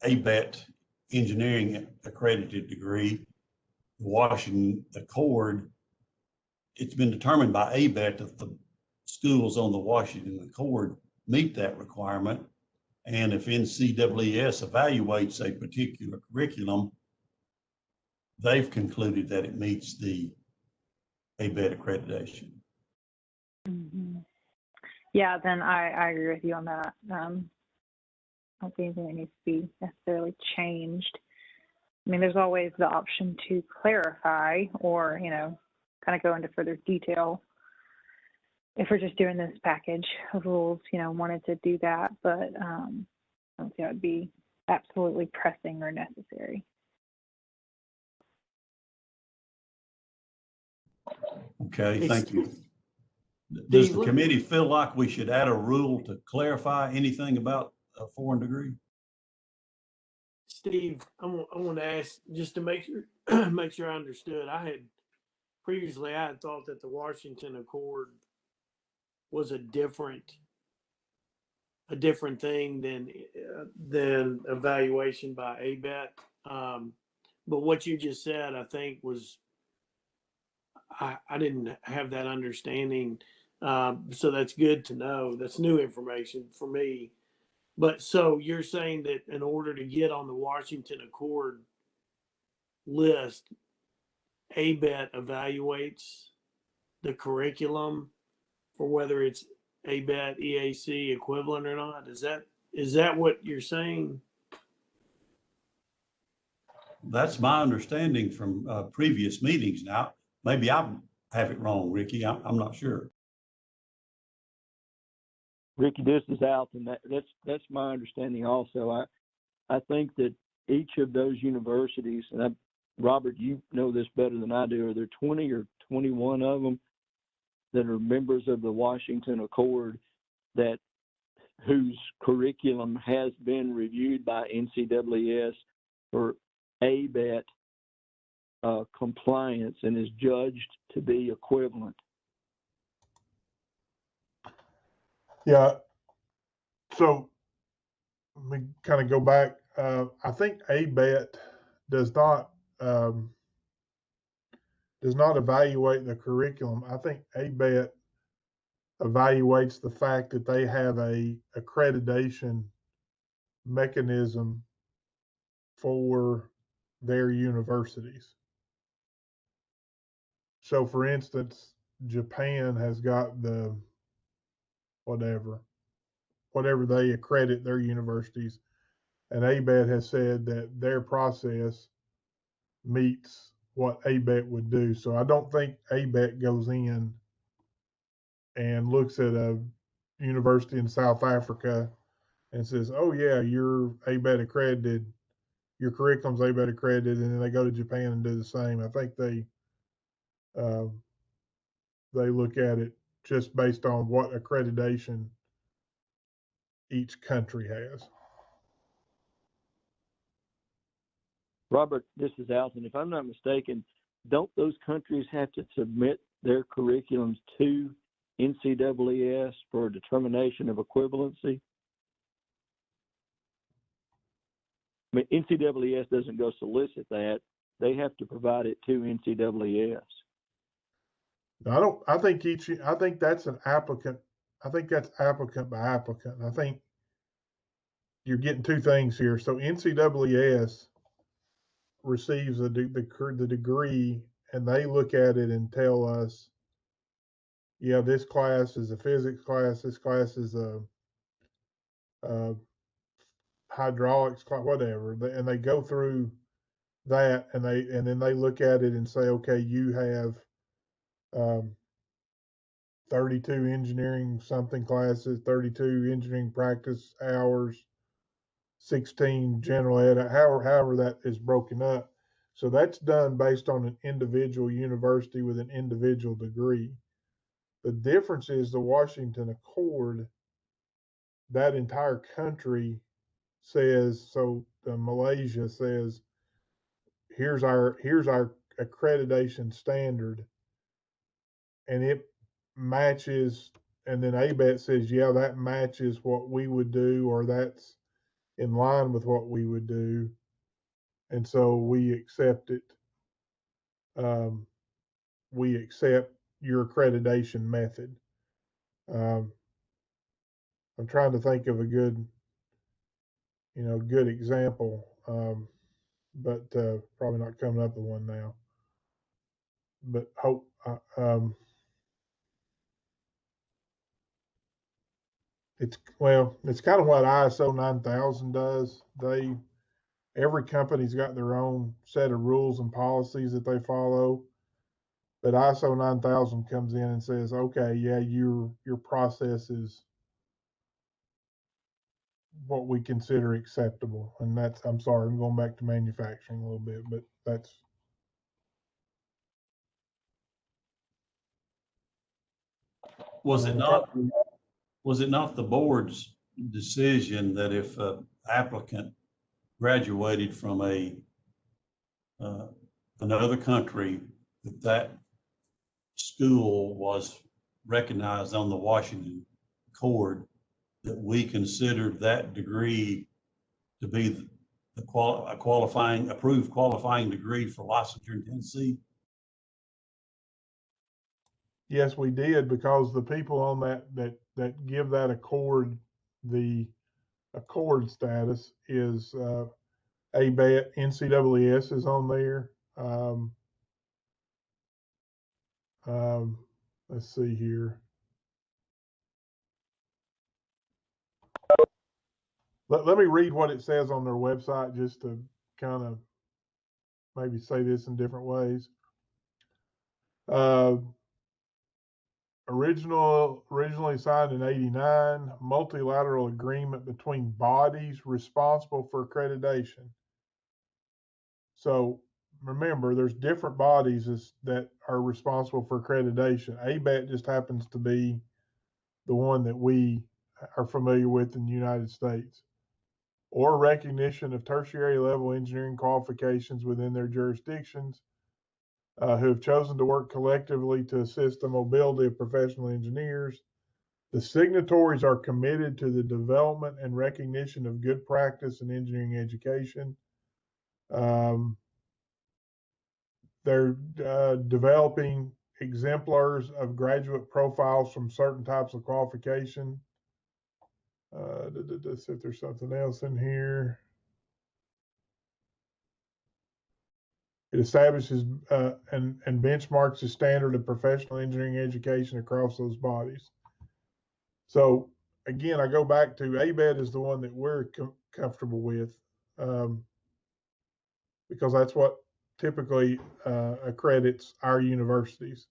ABET engineering accredited degree. The Washington Accord, it's been determined by ABET that the schools on the Washington Accord meet that requirement. And if NCAAS evaluates a particular curriculum, they've concluded that it meets the ABET accreditation. Mm-hmm. Yeah, then I agree with you on that. I don't think anything that needs to be necessarily changed. I mean, there's always the option to clarify or, you know, kind of go into further detail. If we're just doing this package of rules, you know, wanted to do that, but I don't think that would be absolutely pressing or necessary. Okay, thank you. Does the committee feel like we should add a rule to clarify anything about a foreign degree? Steve, I want to ask just to make sure make sure I understood. I had thought that the Washington Accord was a different thing than evaluation by ABET. But what you just said, I think, was I didn't have that understanding. So that's good to know. That's new information for me. But so you're saying that in order to get on the Washington Accord list, ABET evaluates the curriculum for whether it's ABET, EAC equivalent or not? Is that what you're saying? That's my understanding from previous meetings. Now, maybe I have it wrong, Ricky. I'm not sure. Ricky, this is Alton. That's my understanding also. I think that each of those universities, and Robert, you know this better than I do, are there 20 or 21 of them that are members of the Washington Accord whose curriculum has been reviewed by NCAAS for ABET compliance and is judged to be equivalent? Yeah. So let me kind of go back. I think ABET does not evaluate the curriculum. I think ABET evaluates the fact that they have a accreditation mechanism for their universities. So for instance, Japan has got the whatever they accredit their universities, and ABET has said that their process meets what ABET would do. So I don't think ABET goes in and looks at a university in South Africa and says, oh yeah, you're ABET accredited, your curriculum's ABET accredited, and then they go to Japan and do the same. I think uh, they look at it just based on what accreditation each country has. Robert, this is Alton. If I'm not mistaken, don't those countries have to submit their curriculums to NCAAS for a determination of equivalency? I mean, NCAAS doesn't go solicit that. They have to provide it to NCAAS. I think that's an applicant. I think that's applicant by applicant. I think you're getting two things here. So NCAAS receives the degree, and they look at it and tell us, yeah, this class is a physics class, this class is a hydraulics class, whatever. And they go through that, and then they look at it and say, okay, you have 32 engineering something classes, 32 engineering practice hours, 16 general ed, however that is broken up. So that's done based on an individual university with an individual degree. The difference is the Washington Accord, that entire country says, so Malaysia says, here's our accreditation standard, and it matches, and then ABET says, yeah, that matches what we would do, or that's in line with what we would do, and so we accept it. We accept your accreditation method. I'm trying to think of a good example, but probably not coming up with one now. But hope it's kind of what ISO 9000 does. Every company's got their own set of rules and policies that they follow. But ISO 9000 comes in and says, okay, yeah, your process is what we consider acceptable. And I'm sorry, I'm going back to manufacturing a little bit, but that's. Was it not the board's decision that if an applicant graduated from another country, that school was recognized on the Washington Accord, that we considered that degree to be approved qualifying degree for licensure in Tennessee? Yes, we did, because the people on that give that accord the accord status is ABET, NCAAS is on there. Let's see here. Let me read what it says on their website, just to kind of maybe say this in different ways. Originally signed in '89, multilateral agreement between bodies responsible for accreditation. So remember, there's different bodies that are responsible for accreditation. ABET just happens to be the one that we are familiar with in the United States. Or recognition of tertiary level engineering qualifications within their jurisdictions, who have chosen to work collectively to assist the mobility of professional engineers. The signatories are committed to the development and recognition of good practice in engineering education. They're developing exemplars of graduate profiles from certain types of qualification. Let's see if there's something else in here. It establishes and benchmarks the standard of professional engineering education across those bodies. So again, I go back to ABET is the one that we're comfortable with, because that's what typically accredits our universities.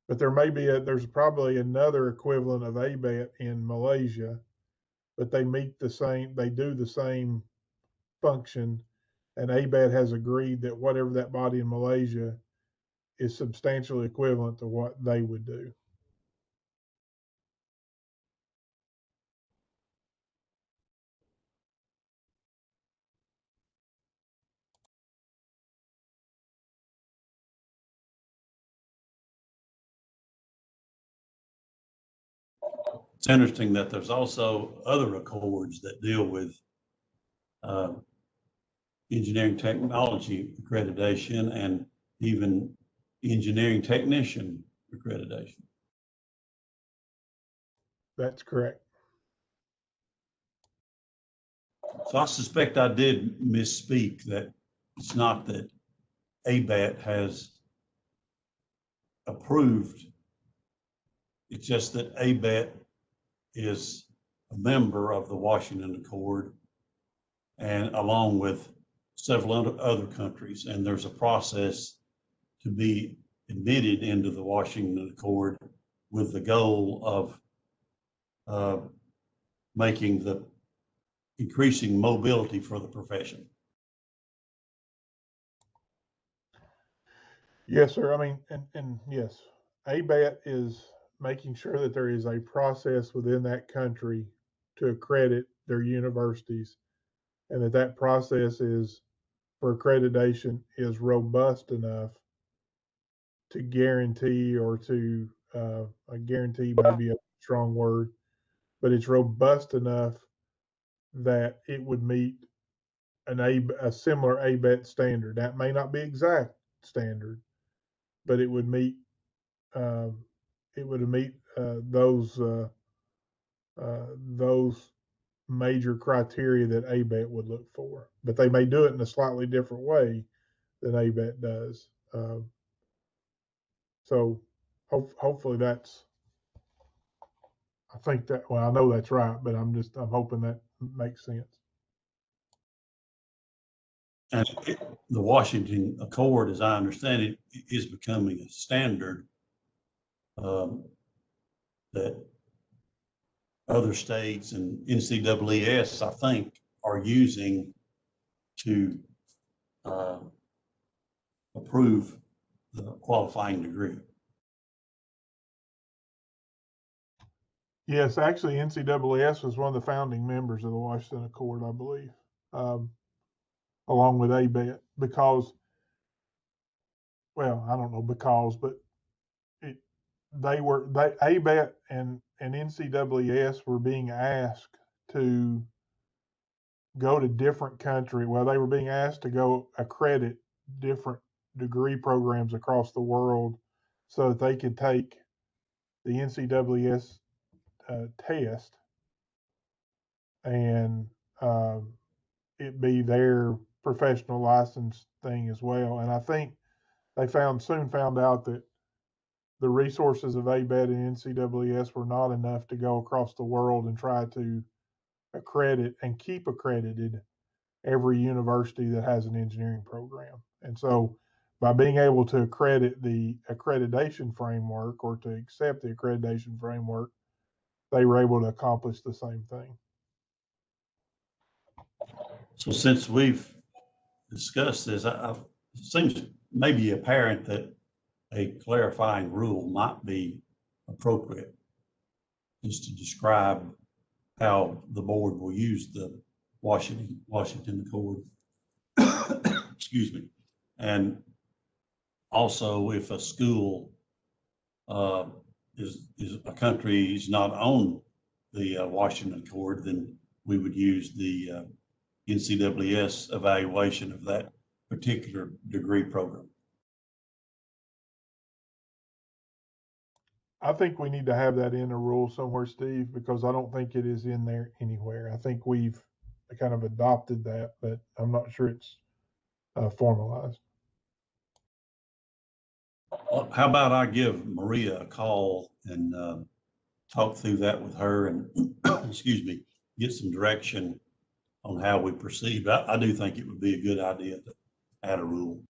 But there's probably another equivalent of ABET in Malaysia, but they do the same function, and ABET has agreed that whatever that body in Malaysia is substantially equivalent to what they would do. It's interesting that there's also other accords that deal with uh, engineering technology accreditation and even engineering technician accreditation. That's correct. So I suspect I did misspeak, that it's not that ABAT has approved. It's just that ABAT is a member of the Washington Accord, and along with several other countries, and there's a process to be admitted into the Washington Accord with the goal of making the increasing mobility for the profession. Yes, sir. I mean, and yes, ABAT is making sure that there is a process within that country to accredit their universities, and that process is for accreditation is robust enough to guarantee, or to a guarantee maybe a strong word, but it's robust enough that it would meet a similar ABET standard. That may not be exact standard, but it would meet um, those major criteria that ABET would look for. But they may do it in a slightly different way than ABET does. So hopefully that's. I think that. Well, I know that's right, but I'm hoping that makes sense. And the Washington Accord, as I understand it, is becoming a standard that other states and NCAAS, I think, are using to approve the qualifying degree. Yes, actually, NCAAS was one of the founding members of the Washington Accord, I believe, along with ABET, because, well, I don't know because, but ABET and NCAAS were being asked to go to different countries. Well, they were being asked to go accredit different degree programs across the world so that they could take the NCAAS test and it be their professional license thing as well. And I think they soon found out that the resources of ABET and NCAAS were not enough to go across the world and try to accredit and keep accredited every university that has an engineering program. And so by being able to accredit the accreditation framework, or to accept the accreditation framework, they were able to accomplish the same thing. So since we've discussed this, it seems maybe apparent that a clarifying rule might be appropriate, just to describe how the board will use the Washington Accord. Excuse me. And also, if a school is a country is not on the Washington Accord, then we would use the NCAAS evaluation of that particular degree program. I think we need to have that in a rule somewhere, Steve, because I don't think it is in there anywhere. I think we've kind of adopted that, but I'm not sure it's formalized. Well, how about I give Maria a call and talk through that with her, and excuse me, get some direction on how we proceed. But I do think it would be a good idea to add a rule.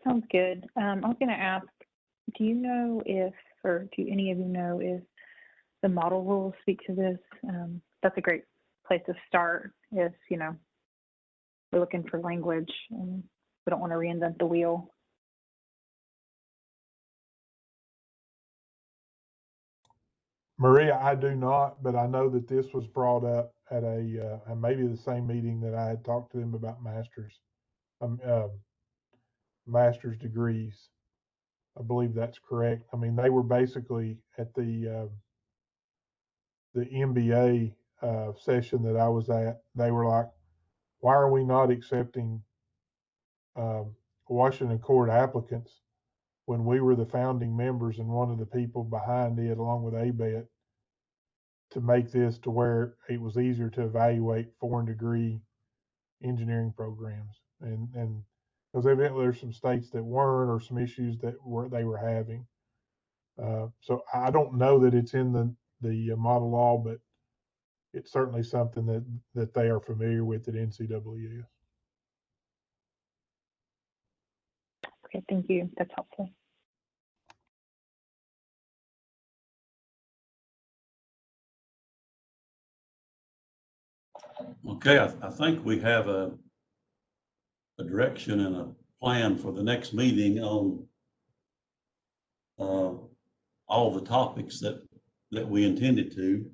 that sounds good. I was going to ask, do you know if, or do any of you know if the model rules speak to this? That's a great place to start if, you know, we're looking for language and we don't want to reinvent the wheel. Maria, I do not, but I know that this was brought up at and maybe the same meeting that I had talked to them about master's degrees. I believe that's correct. I mean, they were basically at the MBA session that I was at. They were like, "Why are we not accepting Washington Court applicants when we were the founding members and one of the people behind it, along with ABET, to make this to where it was easier to evaluate foreign degree engineering programs?" And because evidently there's some states that weren't, or some issues that they were having. So I don't know that it's in the model law, but it's certainly something that they are familiar with at NCAA. Okay, thank you. That's helpful. Okay, I think we have a direction and a plan for the next meeting on all the topics that we intended to: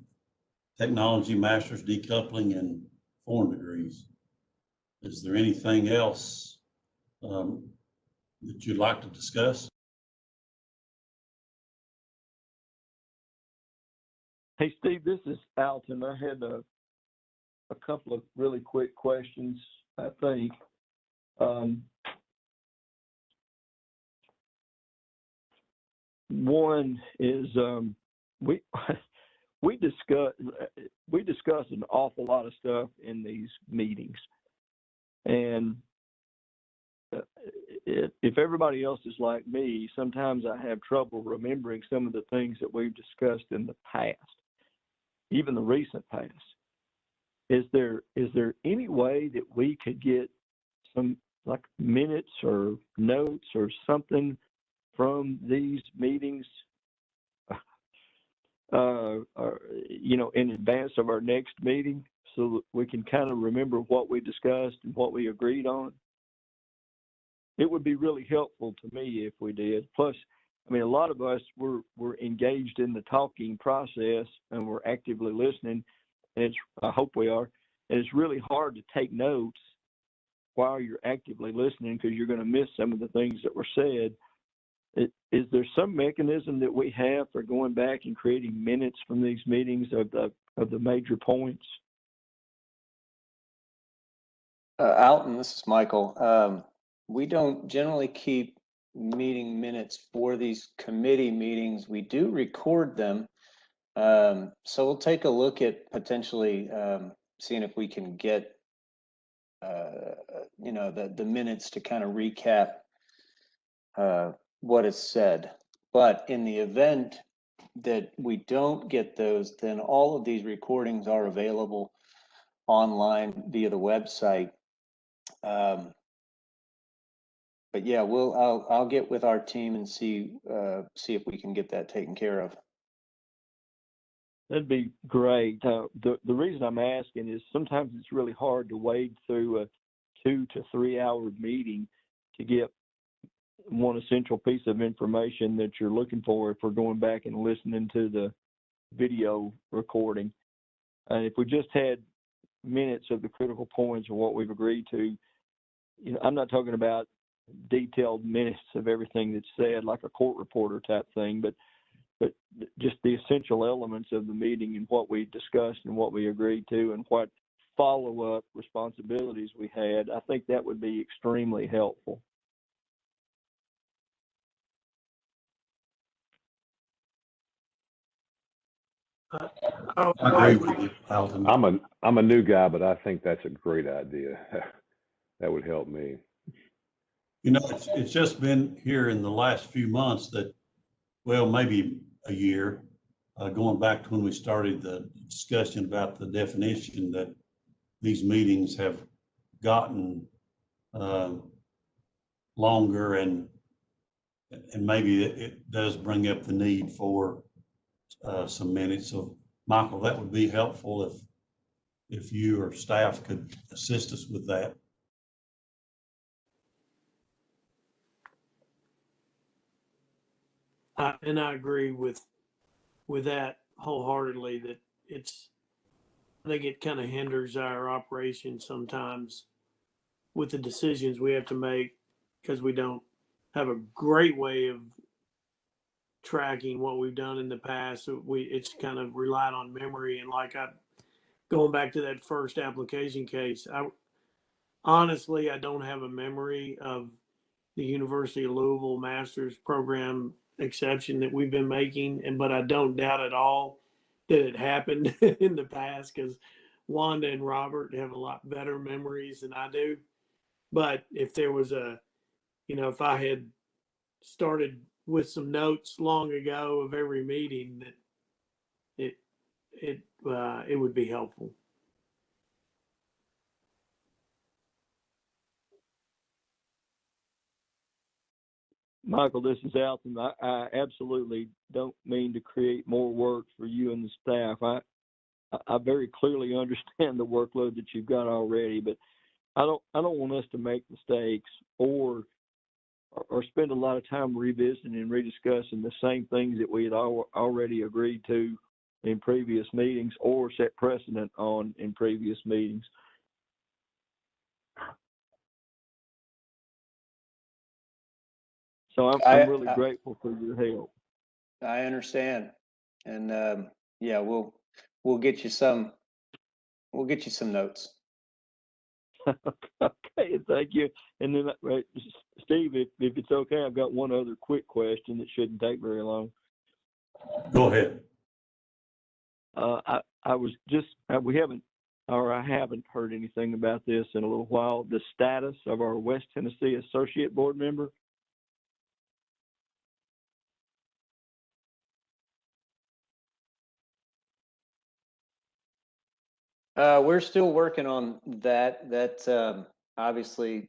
technology, masters, decoupling, and foreign degrees. Is there anything else that you'd like to discuss? Hey, Steve, this is Alton. I had a couple of really quick questions, I think. One is we we discuss an awful lot of stuff in these meetings, and if everybody else is like me, sometimes I have trouble remembering some of the things that we've discussed in the past, even the recent past. Is there any way that we could get some like minutes or notes or something from these meetings, or, you know, in advance of our next meeting, so that we can kind of remember what we discussed and what we agreed on? It would be really helpful to me if we did. Plus, I mean, a lot of us we're engaged in the talking process and we're actively listening, and I hope we are. And it's really hard to take notes while you're actively listening because you're going to miss some of the things that were said. Is there some mechanism that we have for going back and creating minutes from these meetings of the major points? Alton, this is Michael. We don't generally keep meeting minutes for these committee meetings. We do record them. So we'll take a look at potentially seeing if we can get, you know, the minutes to kind of recap what is said. But in the event that we don't get those, then all of these recordings are available online via the website. But yeah, I'll get with our team and see if we can get that taken care of. That'd be great. The reason I'm asking is sometimes it's really hard to wade through a 2 to 3 hour meeting to get one essential piece of information that you're looking for if we're going back and listening to the video recording. And if we just had minutes of the critical points of what we've agreed to, you know, I'm not talking about detailed minutes of everything that's said like a court reporter type thing, but just the essential elements of the meeting and what we discussed and what we agreed to and what follow-up responsibilities we had. I think that would be extremely helpful. I agree with you, Alton. I'm a new guy, but I think that's a great idea. That would help me. You know, it's just been here in the last few months that, well, maybe a year, going back to when we started the discussion about the definition, that these meetings have gotten longer, and maybe it does bring up the need for some minutes. So Michael, that would be helpful if you or staff could assist us with that. And I agree with that wholeheartedly, that I think it kind of hinders our operation sometimes with the decisions we have to make, because we don't have a great way of tracking what we've done in the past. So it's kind of relied on memory. And going back to that first application case, honestly, I don't have a memory of the University of Louisville master's program exception that we've been making, but I don't doubt at all that it happened in the past, because Wanda and Robert have a lot better memories than I do. But if there was if I had started with some notes long ago of every meeting, that it would be helpful. Michael, this is Alton. I absolutely don't mean to create more work for you and the staff. I very clearly understand the workload that you've got already, but I don't want us to make mistakes or spend a lot of time revisiting and rediscussing the same things that we had already agreed to in previous meetings or set precedent on in previous meetings. So I'm really grateful for your help. I understand, and yeah, we'll get you some notes. Okay, thank you. And then, Steve, if it's okay, I've got one other quick question that shouldn't take very long. Go ahead. I haven't heard anything about this in a little while. The status of our West Tennessee Associate Board member. We're still working on that. Obviously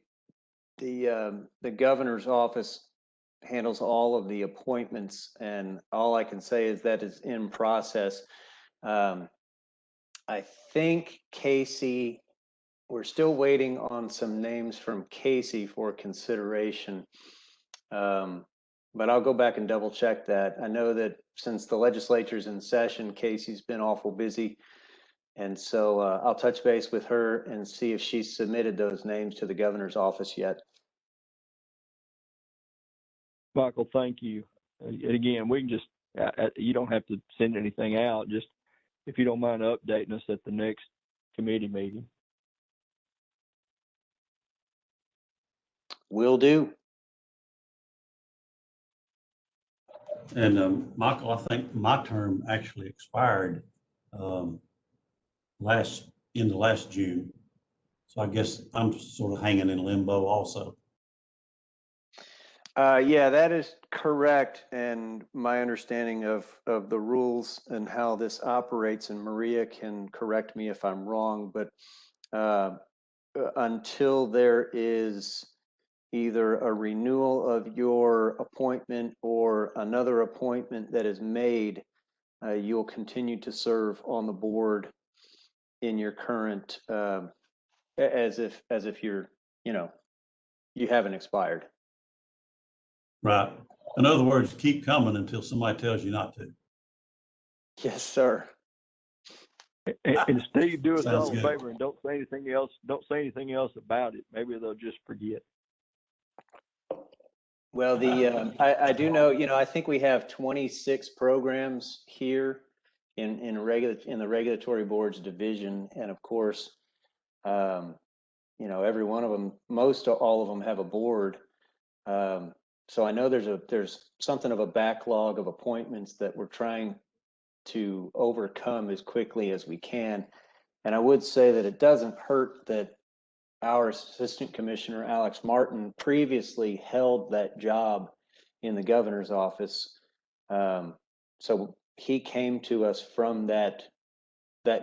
the governor's office handles all of the appointments, and all I can say is that is in process. I think Casey, we're still waiting on some names from Casey for consideration. But I'll go back and double check that. I know that since the legislature's in session, Casey's been awful busy. And so I'll touch base with her and see if she's submitted those names to the governor's office yet. Michael, thank you. And again, we can just, you don't have to send anything out. Just if you don't mind updating us at the next committee meeting. Will do. And Michael, I think my term actually expired in the last June. So I guess I'm sort of hanging in limbo also. Yeah, that is correct. And my understanding of the rules and how this operates, and Maria can correct me if I'm wrong, but until there is either a renewal of your appointment or another appointment that is made, you'll continue to serve on the board in your current, as if you're, you haven't expired. Right. In other words, keep coming until somebody tells you not to. Yes, sir. And Steve, do us all a good. favor and don't say anything else. Don't say anything else about it. Maybe they'll just forget. Well, I do know, I think we have 26 programs here in the regulatory boards division, and of course, every one of them, all of them have a board. So I know there's something of a backlog of appointments that we're trying to overcome as quickly as we can. And I would say that it doesn't hurt that our Assistant Commissioner, Alex Martin, previously held that job in the governor's office. So he came to us from that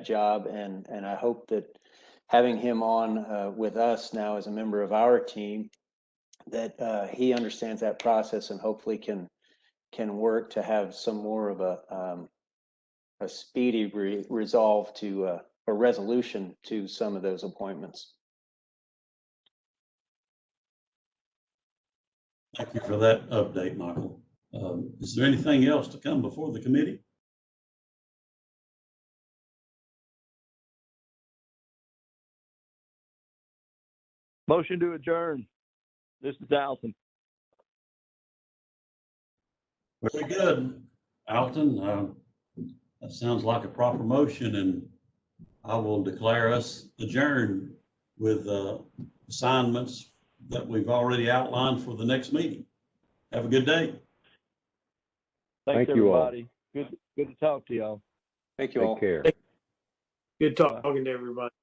job, and I hope that having him on with us now as a member of our team, that he understands that process and hopefully can work to have some more of a speedy resolve to a resolution to some of those appointments. Thank you for that update, Michael. Is there anything else to come before the committee? Motion to adjourn. This is Alton. Very good, Alton. That sounds like a proper motion, and I will declare us adjourned with assignments that we've already outlined for the next meeting. Have a good day. Thanks, Thank you all. everybody. Good to talk to y'all. Thank you all. Take care. Good talking to everybody.